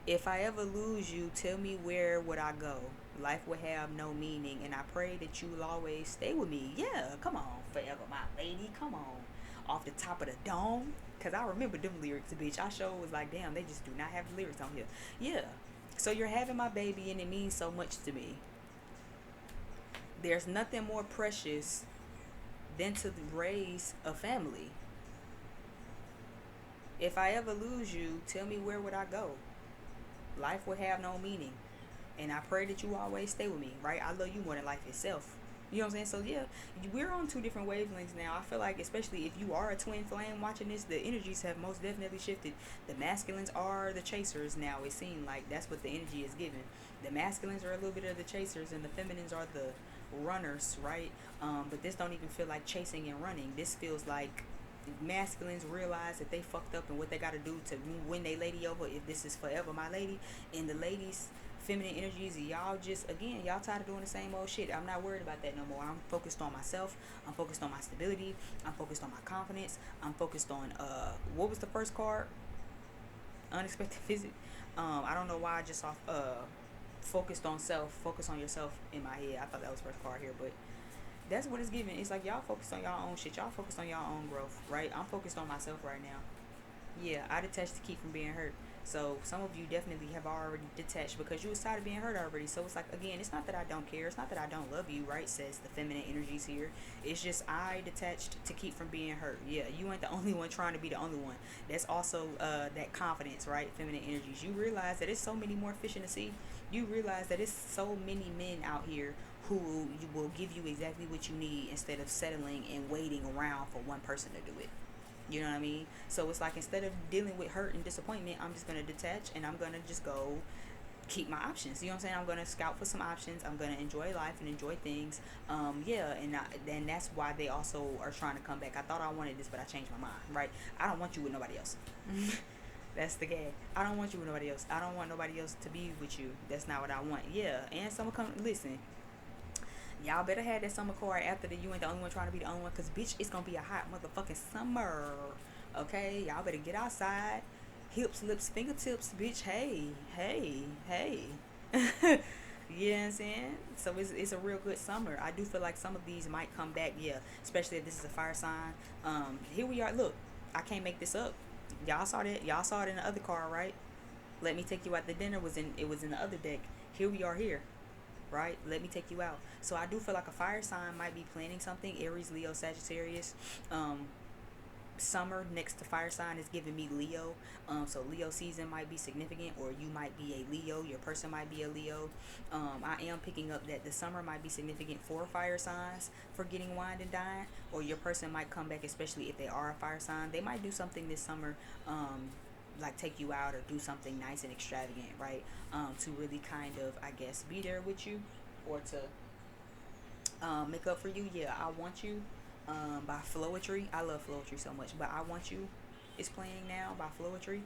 If I ever lose you, tell me where would I go? Life would have no meaning, and I pray that you'll always stay with me. Yeah, come on, Forever My Lady. Come on. Off the top of the dome. Because I remember them lyrics, bitch. I sure was like, damn, they just do not have the lyrics on here. Yeah. So you're having my baby and it means so much to me. There's nothing more precious than to raise a family. If I ever lose you, tell me, where would I go? Life would have no meaning. And I pray that you always stay with me, right? I love you more than life itself. You know what I'm saying? So yeah, we're on two different wavelengths now. I feel like, especially if you are a twin flame watching this, the energies have most definitely shifted. The masculines are the chasers now. It seems like that's what the energy is given. The masculines are a little bit of the chasers, and the feminines are the runners, right? But this don't even feel like chasing and running. This feels like masculines realize that they fucked up and what they got to do to win their lady over, if this is forever my lady. And the ladies, feminine energies, y'all just, again, y'all tired of doing the same old shit. I'm not worried about that no more. I'm focused on myself. I'm focused on my stability. I'm focused on my confidence. I'm focused on what was the first card? Unexpected visit. I don't know why I just saw focused on self. Focus on yourself in my head. I thought that was first card here, but that's what it's giving. It's like y'all focused on y'all own shit. Y'all focused on y'all own growth, right? I'm focused on myself right now. Yeah, I detached to keep from being hurt. So some of you definitely have already detached because you was tired of being hurt already. So it's like, again, it's not that I don't care. It's not that I don't love you, right? Says the feminine energies here. It's just I detached to keep from being hurt. Yeah, you ain't the only one trying to be the only one. That's also that confidence, right? Feminine energies. You realize that it's so many more fish in the sea. You realize that it's so many men out here who will give you exactly what you need instead of settling and waiting around for one person to do it. You know what I mean? So it's like, instead of dealing with hurt and disappointment, I'm just going to detach and I'm going to just go keep my options. You know what I'm saying? I'm going to scout for some options. I'm going to enjoy life and enjoy things. Yeah, and that's why they also are trying to come back. I thought I wanted this, but I changed my mind, right? I don't want you with nobody else. That's the gag. I don't want you with nobody else. I don't want nobody else to be with you. That's not what I want. Yeah, and someone come, listen. Y'all better have that summer card after that. You ain't the only one trying to be the only one, because bitch, it's gonna be a hot motherfucking summer. Okay, y'all better get outside. Hips, lips, fingertips, bitch. Hey, hey, hey. You know what I'm saying? So it's a real good summer. I do feel like some of these might come back, yeah. Especially if this is a fire sign. Here we are. Look, I can't make this up. Y'all saw that. Y'all saw it in the other card, right? Let me take you out. The dinner was in. It was in the other deck. Here we are here, right? Let me take you out. So I do feel like a fire sign might be planning something. Aries, Leo, Sagittarius. Summer next to fire sign is giving me Leo. So Leo season might be significant, or you might be a Leo. Your person might be a Leo. I am picking up that the summer might be significant for fire signs for getting wined and dined, or your person might come back, especially if they are a fire sign. They might do something this summer. Like take you out or do something nice and extravagant, right? To really kind of, I guess, be there with you, or to make up for you. Yeah, I Want You by Flowetry. I love Flowetry so much, but I Want You is playing now by Flowetry.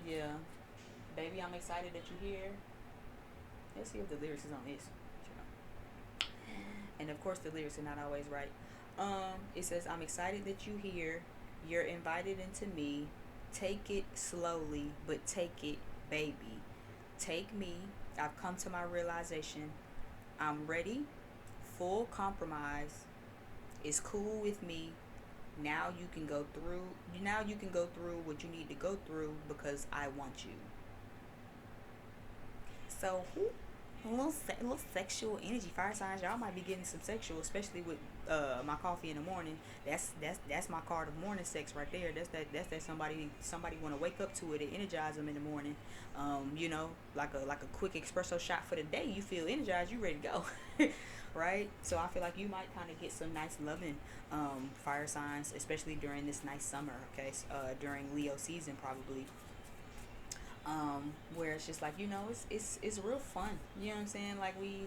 Yeah, baby, I'm excited that you're here. Let's see if the lyrics is on this. And of course, the lyrics are not always right. It says, I'm excited that you here. You're invited into me. Take it slowly, but take it, baby. Take me. I've come to my realization. I'm ready. Full compromise. It's cool with me. Now you can go through. Now you can go through what you need to go through because I want you. So, a little sexual energy. Fire signs, y'all might be getting some sexual, especially with my coffee in the morning. That's my card of morning sex right there. That's that somebody want to wake up to it and energize them in the morning. You know, like a quick espresso shot for the day. You feel energized, you ready to go. Right? So I feel like you might kind of get some nice loving fire signs, especially during this nice summer. Okay, during Leo season probably. Where it's just like, it's real fun. You know what I'm saying? Like, we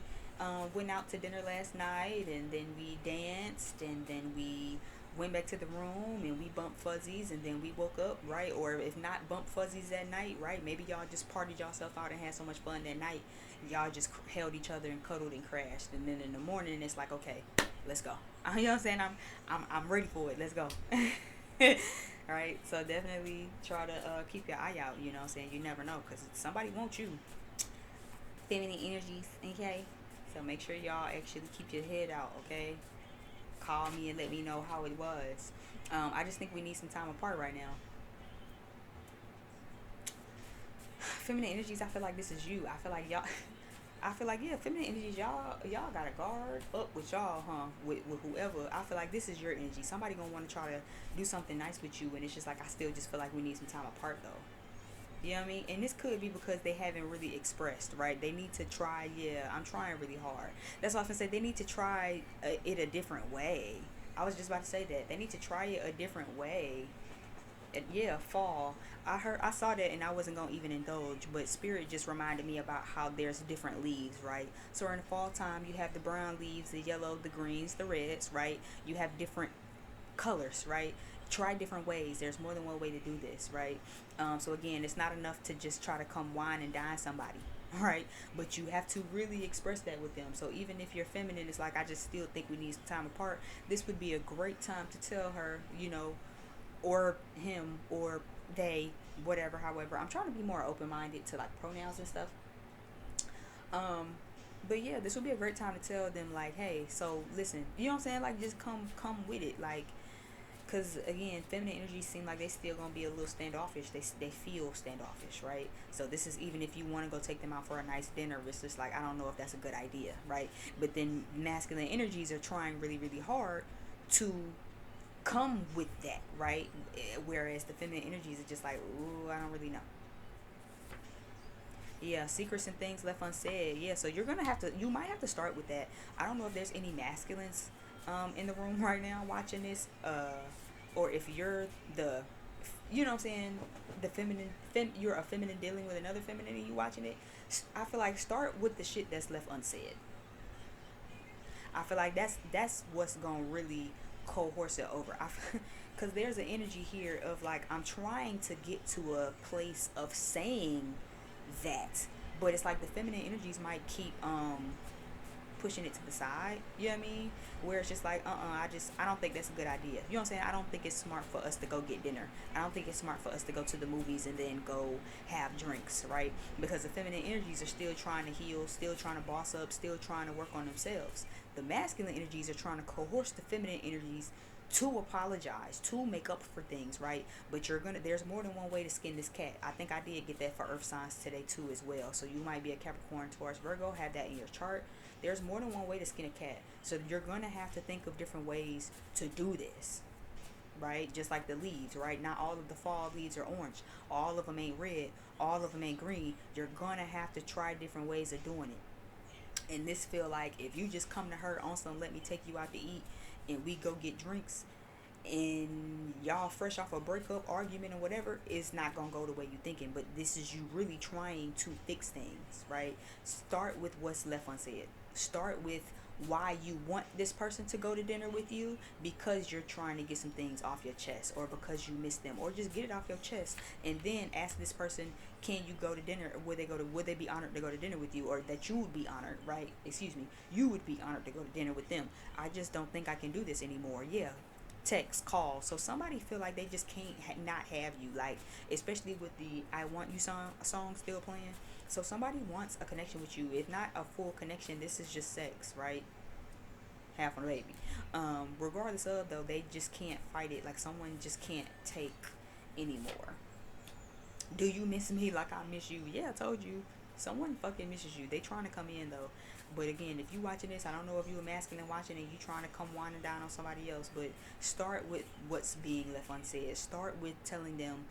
went out to dinner last night, and then we danced, and then we went back to the room, and we bumped fuzzies, and then we woke up, right? Or if not bumped fuzzies that night, right? Maybe y'all just partied yourself out and had so much fun that night, y'all just held each other and cuddled and crashed, and then in the morning it's like, okay, let's go. You know what I'm saying? I'm ready for it. Let's go. Right? So definitely try to keep your eye out. You know what I'm saying? You never know, because somebody wants you. Feminine energies, okay? So make sure y'all actually keep your head out, okay? Call me and let me know how it was. I just think we need some time apart right now. feminine energies, I feel like this is you. I feel like y'all I feel like, yeah, feminine energies, y'all got a guard up with y'all, huh? With whoever. I feel like this is your energy. Somebody gonna want to try to do something nice with you, and it's just like I still just feel like we need some time apart though. You know what I mean? And this could be because they haven't really expressed, right? They need to try. Yeah, I'm trying really hard. That's why I often say they need to try it a different way. I was just about to say that they need to try it a different way. Yeah, fall. I saw that and I wasn't gonna even indulge, but spirit just reminded me about how there's different leaves, right? So in the fall time, you have the brown leaves, the yellow, the greens, the reds, right? You have different colors, right? Try different ways. There's more than one way to do this, right? So again, it's not enough to just try to come wine and dine somebody, right? But you have to really express that with them. So even if you're feminine, it's like I just still think we need some time apart. This would be a great time to tell her, or him, or they, whatever. However, I'm trying to be more open minded to like pronouns and stuff. Um, but yeah, this would be a great time to tell them like, hey, so listen, you know what I'm saying? Like, just come with it, like, because again, feminine energies seem like they still gonna be a little standoffish. They feel standoffish, right? So this is even if you want to go take them out for a nice dinner, it's just like I don't know if that's a good idea, right? But then masculine energies are trying really really hard to come with that, right? Whereas the feminine energies are just like, ooh, I don't really know. Yeah, secrets and things left unsaid. Yeah, so you might have to start with that. I don't know if there's any masculines in the room right now watching this, or if you're the, you know what I'm saying, the you're a feminine dealing with another feminine and you watching it. I feel like start with the shit that's left unsaid. I feel like that's what's gonna really cohorse it over. Because there's an energy here of like I'm trying to get to a place of saying that, but it's like the feminine energies might keep pushing it to the side. You know what I mean? Where it's just like, I don't think that's a good idea. You know what I'm saying? I don't think it's smart for us to go get dinner. I don't think it's smart for us to go to the movies and then go have drinks, right? Because the feminine energies are still trying to heal, still trying to boss up, still trying to work on themselves. The masculine energies are trying to coerce the feminine energies to apologize, to make up for things, right? But there's more than one way to skin this cat. I think I did get that for earth signs today too as well. So you might be a Capricorn, Taurus, Virgo, have that in your chart. There's more than one way to skin a cat. So you're gonna have to think of different ways to do this, right? Just like the leaves, right? Not all of the fall leaves are orange. All of them ain't red. All of them ain't green. You're gonna have to try different ways of doing it. And this feel like if you just come to her on some let me take you out to eat and we go get drinks and y'all fresh off a breakup, argument, or whatever, it's not gonna go the way you thinking. But this is you really trying to fix things, right? Start with what's left unsaid. Start with why you want this person to go to dinner with you, because you're trying to get some things off your chest, or because you miss them, or just get it off your chest, and then ask this person, can you go to dinner? Would they be honored to go to dinner with you, or that you would be honored, right? Excuse me, you would be honored to go to dinner with them. I just don't think I can do this anymore. Yeah, text, call. So somebody feel like they just can't not have you, like, especially with the I Want You song still playing. So somebody wants a connection with you. If not a full connection, this is just sex, right? Half on a baby. Regardless of though, they just can't fight it. Like someone just can't take anymore. Do you miss me like I miss you? Yeah, I told you. Someone fucking misses you. They trying to come in though. But again, if you watching this, I don't know if you a masculine watching and you trying to come winding down on somebody else. But start with what's being left unsaid. Start with telling them,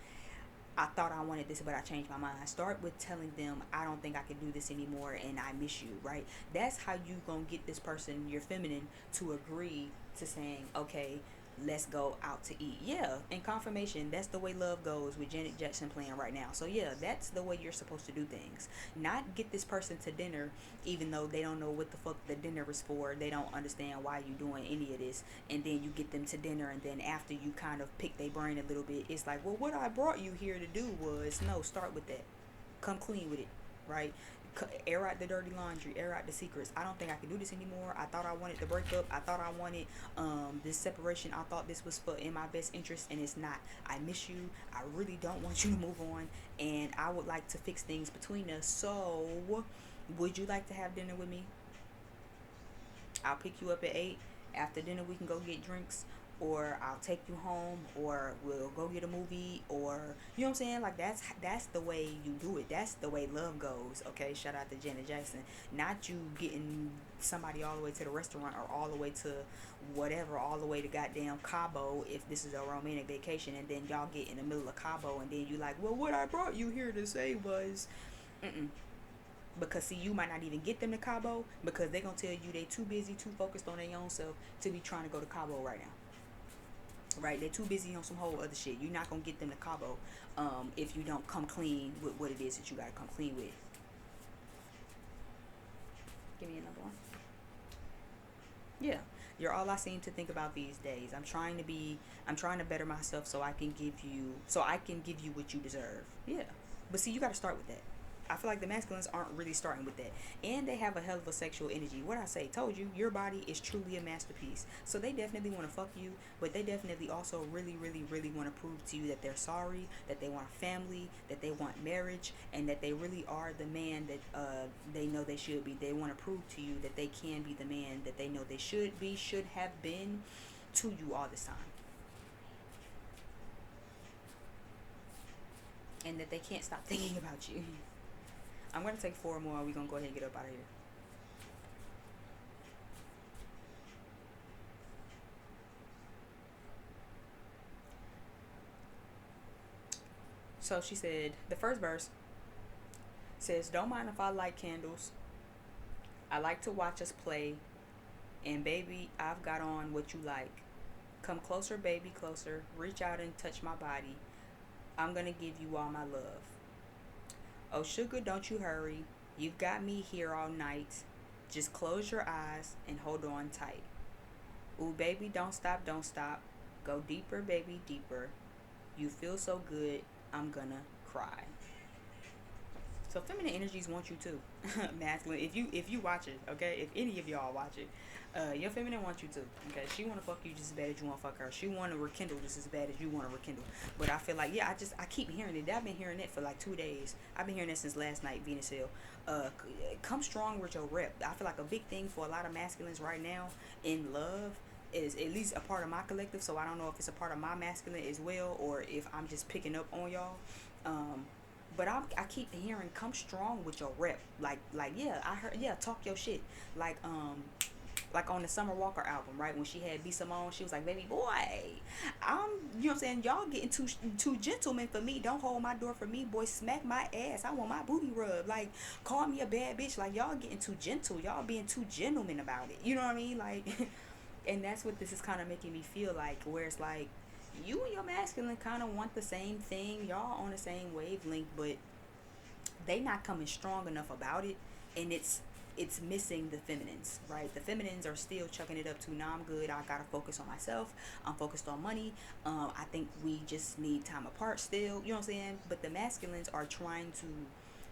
I thought I wanted this, but I changed my mind. Start with telling them, I don't think I can do this anymore and I miss you, right? That's how you gonna get this person, your feminine, to agree to saying, okay, let's go out to eat. Yeah, and confirmation, that's the way love goes with Janet Jackson playing right now. So yeah, that's the way you're supposed to do things. Not get this person to dinner even though they don't know what the fuck the dinner is for. They don't understand why you doing any of this. And then you get them to dinner, and then after you kind of pick their brain a little bit, it's like, well, what I brought you here to do was, no, start with that. Come clean with it, right? Air out the dirty laundry, air out the secrets. I don't think I can do this anymore. I thought I wanted to break up. I thought I wanted this separation. I thought this was for in my best interest, and it's not. I miss you. I really don't want you to move on, and I would like to fix things between us. So would you like to have dinner with me? I'll pick you up at 8. After dinner we can go get drinks, or I'll take you home, or we'll go get a movie, or you know what I'm saying? Like that's the way you do it. That's the way love goes. Okay, shout out to Janet Jackson. Not you getting somebody all the way to the restaurant or all the way to whatever, all the way to goddamn Cabo if this is a romantic vacation, and then y'all get in the middle of Cabo, and then you like, well, what I brought you here to say was, mm-mm. Because see, you might not even get them to Cabo because they're gonna tell you they too busy, too focused on their own self to be trying to go to Cabo right now. Right, they're too busy on some whole other shit. You're not gonna get them to Cabo if you don't come clean with what it is that you gotta come clean with. Give me another one. Yeah, you're all I seem to think about these days. I'm trying to better myself so I can give you what you deserve. Yeah, but see, you got to start with that. I feel like the masculines aren't really starting with that, and they have a hell of a sexual energy. What I say, told you, your body is truly a masterpiece. So they definitely want to fuck you, but they definitely also really, really, really want to prove to you that they're sorry, that they want a family, that they want marriage, and that they really are the man that they know they should be. They want to prove to you that they can be the man that they know they should be, should have been, to you all this time, and that they can't stop thinking about you. I'm gonna take four more. We're gonna go ahead and get up out of here. So she said, the first verse says, "Don't mind if I light candles. I like to watch us play. And baby, I've got on what you like. Come closer, baby, closer. Reach out and touch my body. I'm gonna give you all my love. Oh, sugar, don't you hurry. You've got me here all night. Just close your eyes and hold on tight. Ooh, baby, don't stop, don't stop. Go deeper, baby, deeper. You feel so good, I'm gonna cry." So feminine energies want you too. Masculine. If you watch it, okay? If any of y'all watch it, your feminine wants you too. Okay? She wanna fuck you just as bad as you wanna fuck her. She wanna rekindle just as bad as you wanna rekindle. But I feel like, yeah, I keep hearing it. I've been hearing it for like 2 days. I've been hearing it since last night, Venus Hill. Come strong with your rep. I feel like a big thing for a lot of masculines right now in love is at least a part of my collective. So I don't know if it's a part of my masculine as well, or if I'm just picking up on y'all. Um, but I keep hearing, come strong with your rep. Like yeah, I heard, yeah, talk your shit. Like like on the Summer Walker album, right? When she had B Simone, she was like, "Baby boy, I'm, you know what I'm saying? Y'all getting too gentlemen for me. Don't hold my door for me, boy. Smack my ass. I want my booty rubbed. Like, call me a bad bitch. Like, y'all getting too gentle. Y'all being too gentleman about it. You know what I mean? Like, and that's what this is kind of making me feel like, where it's like, you and your masculine kind of want the same thing. Y'all on the same wavelength, but they not coming strong enough about it, and it's missing the feminines, right? The feminines are still chucking it up to, nah, I'm good, I gotta focus on myself, I'm focused on money, I think we just need time apart still, you know what I'm saying? But the masculines are trying to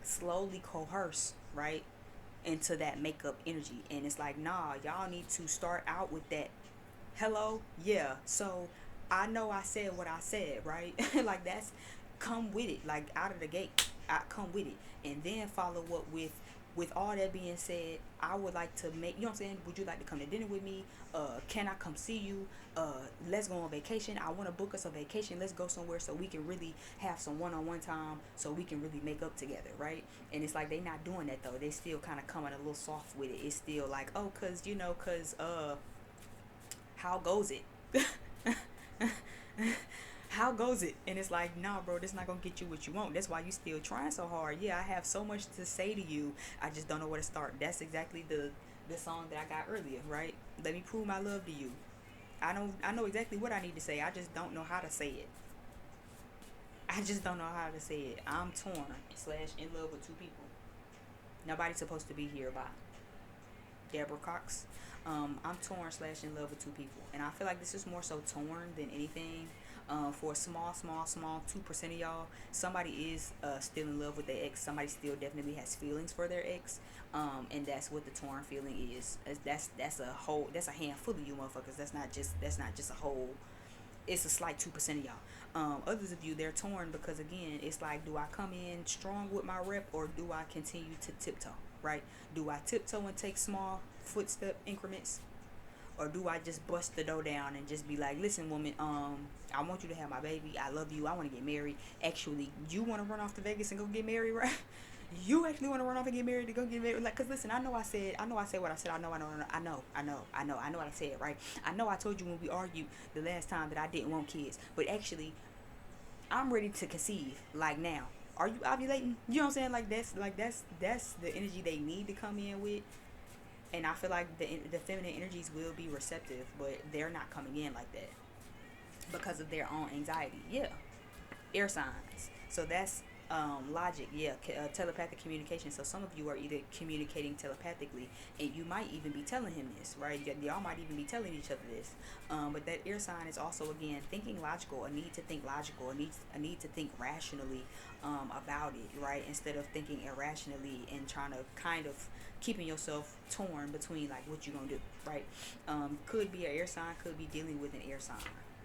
slowly coerce, right, into that makeup energy, and it's like, nah, y'all need to start out with that. Hello, yeah, so I know I said what I said, right? Like, that's, come with it, like out of the gate, I come with it, and then follow up with all that being said, I would like to make, you know what I'm saying, would you like to come to dinner with me? Can I come see you? Let's go on vacation. I want to book us a vacation. Let's go somewhere so we can really have some one-on-one time, so we can really make up together, right? And it's like they not doing that though. They still kind of coming a little soft with it. It's still like, oh, cause you know, cause how goes it? How goes it? And it's like, nah, bro, this not gonna get you what you want. That's why you still trying so hard. Yeah, I have so much to say to you, I just don't know where to start. That's exactly the song that I got earlier, right? Let me prove my love to you. I know exactly what I need to say. I just don't know how to say it. I just don't know how to say it. I'm torn slash in love with two people. Nobody's supposed to be here by Deborah Cox. I'm torn slash in love with two people, and I feel like this is more so torn than anything. For a small 2% of y'all, somebody is still in love with their ex. Somebody still definitely has feelings for their ex, and that's what the torn feeling is. That's a handful of you motherfuckers. That's not just a whole. It's a slight 2% of y'all. Others of you, they're torn because again, it's like, do I come in strong with my rep, or do I continue to tiptoe? Right? Do I tiptoe and take small footstep increments, or do I just bust the door down and just be like, listen, woman, I want you to have my baby. I love you. I want to get married. Actually, you want to run off to Vegas and go get married, right? You actually want to run off and get married to go get married? Like, cause listen, I know I said what I said. I know what I said, right? I know I told you when we argued the last time that I didn't want kids, but actually, I'm ready to conceive. Like now, are you ovulating? You know what I'm saying? That's the energy they need to come in with, and I feel like the feminine energies will be receptive, but they're not coming in like that because of their own anxiety. Yeah, air signs. So that's logic. Yeah, telepathic communication. So some of you are either communicating telepathically, and you might even be telling him this, right? Y'all might even be telling each other this. But that air sign is also again thinking logical, a need to think logical, a need to think rationally about it, right? Instead of thinking irrationally and trying to kind of keeping yourself torn between like what you gonna do, right? Could be an air sign, could be dealing with an air sign,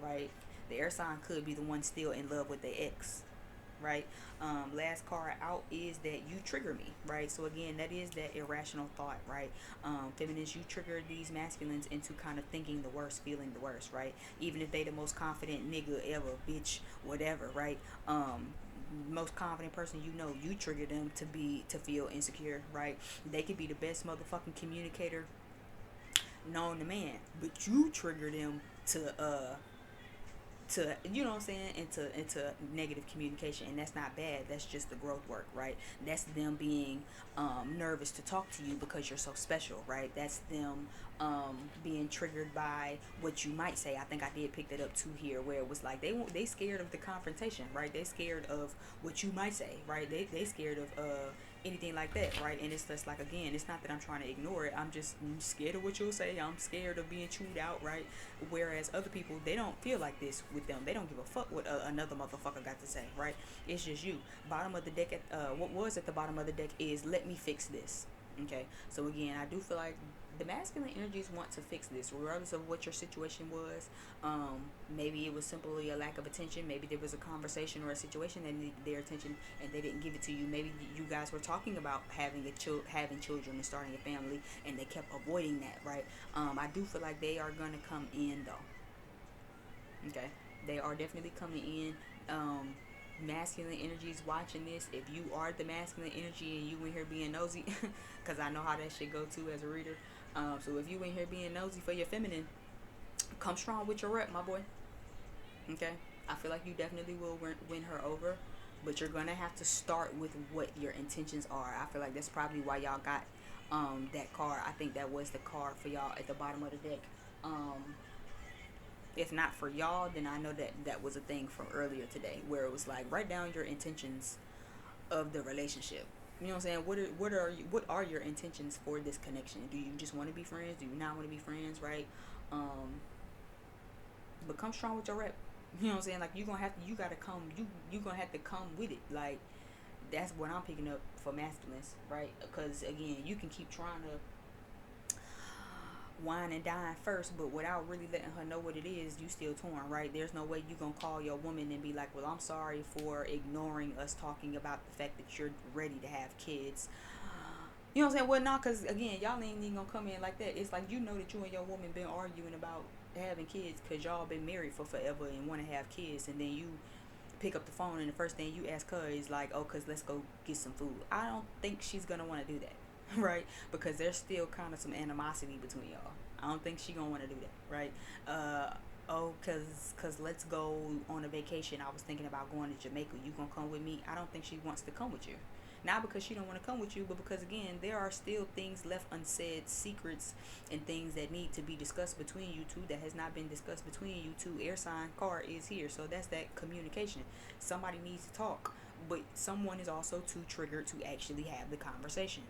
right? The air sign could be the one still in love with their ex, right? Last card out is that you trigger me, right? So again, that is that irrational thought, right? Feminists, you trigger these masculines into kind of thinking the worst, feeling the worst, right? Even if they the most confident nigga ever, bitch, whatever, right? Most confident person you know, you trigger them to feel insecure, right? They could be the best motherfucking communicator known to man, but you trigger them to you know what I'm saying, into negative communication, and that's not bad. That's just the growth work, right? That's them being nervous to talk to you because you're so special, right? That's them being triggered by what you might say. I think I did pick that up too here, where it was like they scared of the confrontation, right? They scared of what you might say, right? They scared of anything like that, right? And it's just like, again, it's not that I'm trying to ignore it. I'm just scared of what you'll say. I'm scared of being chewed out, right? Whereas other people, they don't feel like this with them. They don't give a fuck what another motherfucker got to say, right? It's just you. Bottom of the deck, what was at the bottom of the deck is let me fix this. Okay, so again, I do feel like the masculine energies want to fix this, regardless of what your situation was. Maybe it was simply a lack of attention. Maybe there was a conversation or a situation that needed their attention and they didn't give it to you. Maybe you guys were talking about having children and starting a family, and they kept avoiding that, right? I do feel like they are gonna come in though. Okay, they are definitely coming in. Masculine energies watching this, if you are the masculine energy and you in here being nosy, because I know how that shit go too as a reader. So if you in here being nosy for your feminine, come strong with your rep, my boy. Okay, I feel like you definitely will win her over, but you're gonna have to start with what your intentions are. I feel like that's probably why y'all got that card. I think that was the card for y'all at the bottom of the deck. If not for y'all, then I know that was a thing from earlier today, where it was like, write down your intentions of the relationship. You know what I'm saying? What are your intentions for this connection? Do you just want to be friends? Do you not want to be friends? Right? But come strong with your rep. You know what I'm saying? Like you gotta come. You gonna have to come with it. Like that's what I'm picking up for masculines, right? Because again, you can keep trying to wine and dine first, but without really letting her know what it is, you still torn, right? There's no way you gonna call your woman and be like, well, I'm sorry for ignoring us talking about the fact that you're ready to have kids. You know what I'm saying? Well, not because again, y'all ain't even gonna come in like that. It's like, you know that you and your woman been arguing about having kids because y'all been married for forever and want to have kids, and then you pick up the phone and the first thing you ask her is like, oh, cause let's go get some food. I don't think she's gonna want to do that. Right? Because there's still kind of some animosity between y'all. I don't think she gonna want to do that, right? Cause let's go on a vacation. I was thinking about going to Jamaica. You gonna come with me? I don't think she wants to come with you. Not because she don't want to come with you, but because again, there are still things left unsaid, secrets and things that need to be discussed between you two that has not been discussed between you two. Air sign card is here, so that's that communication. Somebody needs to talk, but someone is also too triggered to actually have the conversation.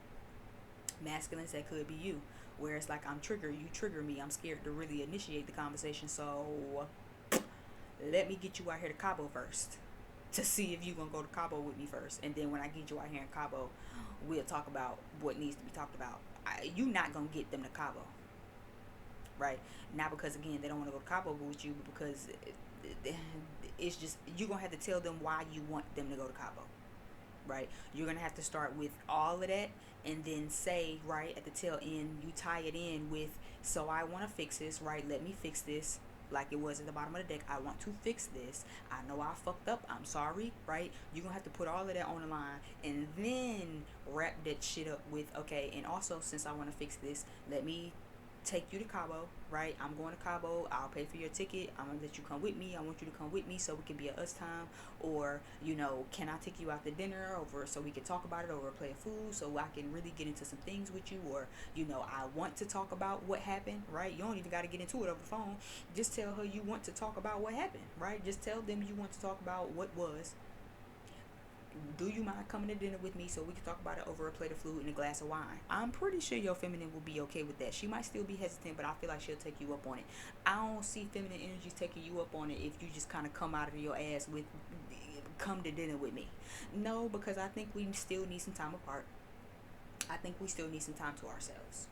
Masculines, that could be you, where it's like, I'm triggered, you trigger me, I'm scared to really initiate the conversation, so let me get you out here to Cabo first to see if you gonna go to Cabo with me first, and then when I get you out here in Cabo, we'll talk about what needs to be talked about. You not gonna get them to Cabo, right? Not because again they don't want to go to Cabo with you, but because it's just, you gonna have to tell them why you want them to go to Cabo. right? You're gonna have to start with all of that, and then say, right at the tail end, you tie it in with, so I want to fix this, right? Let me fix this. Like it was at the bottom of the deck, I want to fix this. I know I fucked up. I'm sorry, right? You're gonna have to put all of that on the line, and then wrap that shit up with, okay, and also, since I want to fix this, let me take you to Cabo, right? I'm going to Cabo. I'll pay for your ticket. I'm gonna let you come with me. I want you to come with me so we can be at us time. Or, can I take you out to dinner over so we can talk about it over a plate of food so I can really get into some things with you? Or, I want to talk about what happened, right? You don't even got to get into it over the phone. Just tell her you want to talk about what happened, right? Just tell them you want to talk about what was. Do you mind coming to dinner with me so we can talk about it over a plate of food and a glass of wine? I'm pretty sure your feminine will be okay with that. She might still be hesitant, but I feel like she'll take you up on it. I don't see feminine energies taking you up on it if you just kind of come out of your ass with, come to dinner with me. No, because I think we still need some time apart. I think we still need some time to ourselves,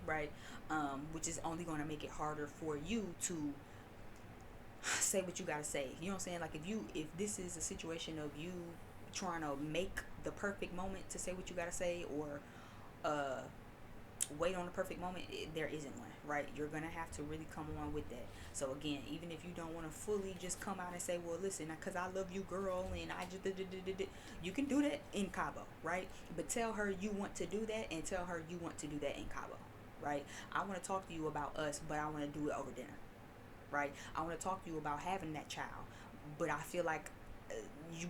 right? Which is only going to make it harder for you to say what you gotta say. You know what I'm saying? Like if this is a situation of you trying to make the perfect moment to say what you gotta say, or uh wait on the perfect moment, there isn't one, right? You're gonna have to really come on with that. So again, even if you don't want to fully just come out and say, well, listen, because I love you, girl, and I just you can do that in Cabo, right? But tell her you want to do that, and tell her you want to do that in Cabo, right? I want to talk to you about us, but I want to do it over dinner, right? I want to talk to you about having that child, but I feel like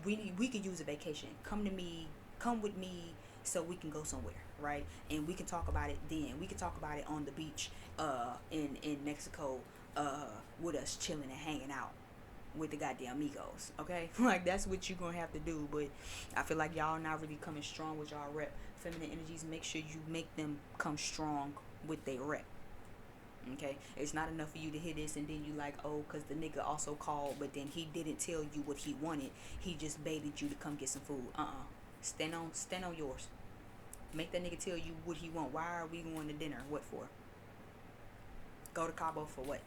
we could use a vacation. Come to me, come with me, so we can go somewhere, right? And we can talk about it then. We can talk about it on the beach, in Mexico, with us chilling and hanging out with the goddamn amigos, okay? Like that's what you're gonna have to do. But I feel like y'all not really coming strong with y'all rep. Feminine energies, make sure you make them come strong with their rep. Okay, it's not enough for you to hear this and then you like, oh, because the nigga also called, but then he didn't tell you what he wanted. He just baited you to come get some food. Stand on yours. Make that nigga tell you what he want. Why are we going to dinner? What for? Go to Cabo for what?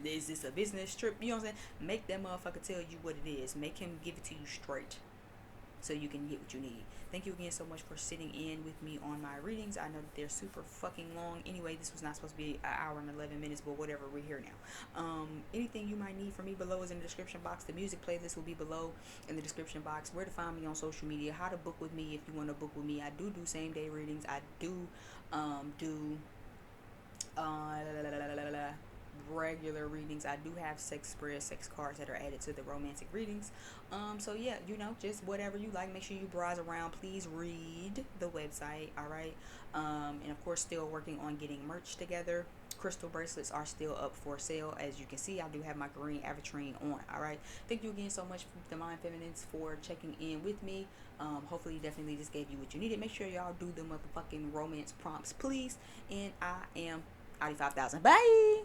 Is this a business trip? You know what I'm saying? Make that motherfucker tell you what it is. Make him give it to you straight, so you can get what you need. Thank you again so much for sitting in with me on my readings. I know that they're super fucking long. Anyway, this was not supposed to be an hour and 11 minutes, but whatever, we're here now. Anything you might need from me below is in the description box. The music playlist will be below in the description box. Where to find me on social media, how to book with me if you want to book with me. I do same day readings. I do regular readings. I do have sex spreads, sex cards that are added to the romantic readings. So yeah, just whatever you like. Make sure you browse around. Please read the website. All right. And of course, still working on getting merch together. Crystal bracelets are still up for sale. As you can see, I do have my green aventurine on. All right. Thank you again so much, Divine Feminines, for checking in with me. Hopefully, definitely just gave you what you needed. Make sure y'all do the motherfucking romance prompts, please. And I am Audi 5000. Bye.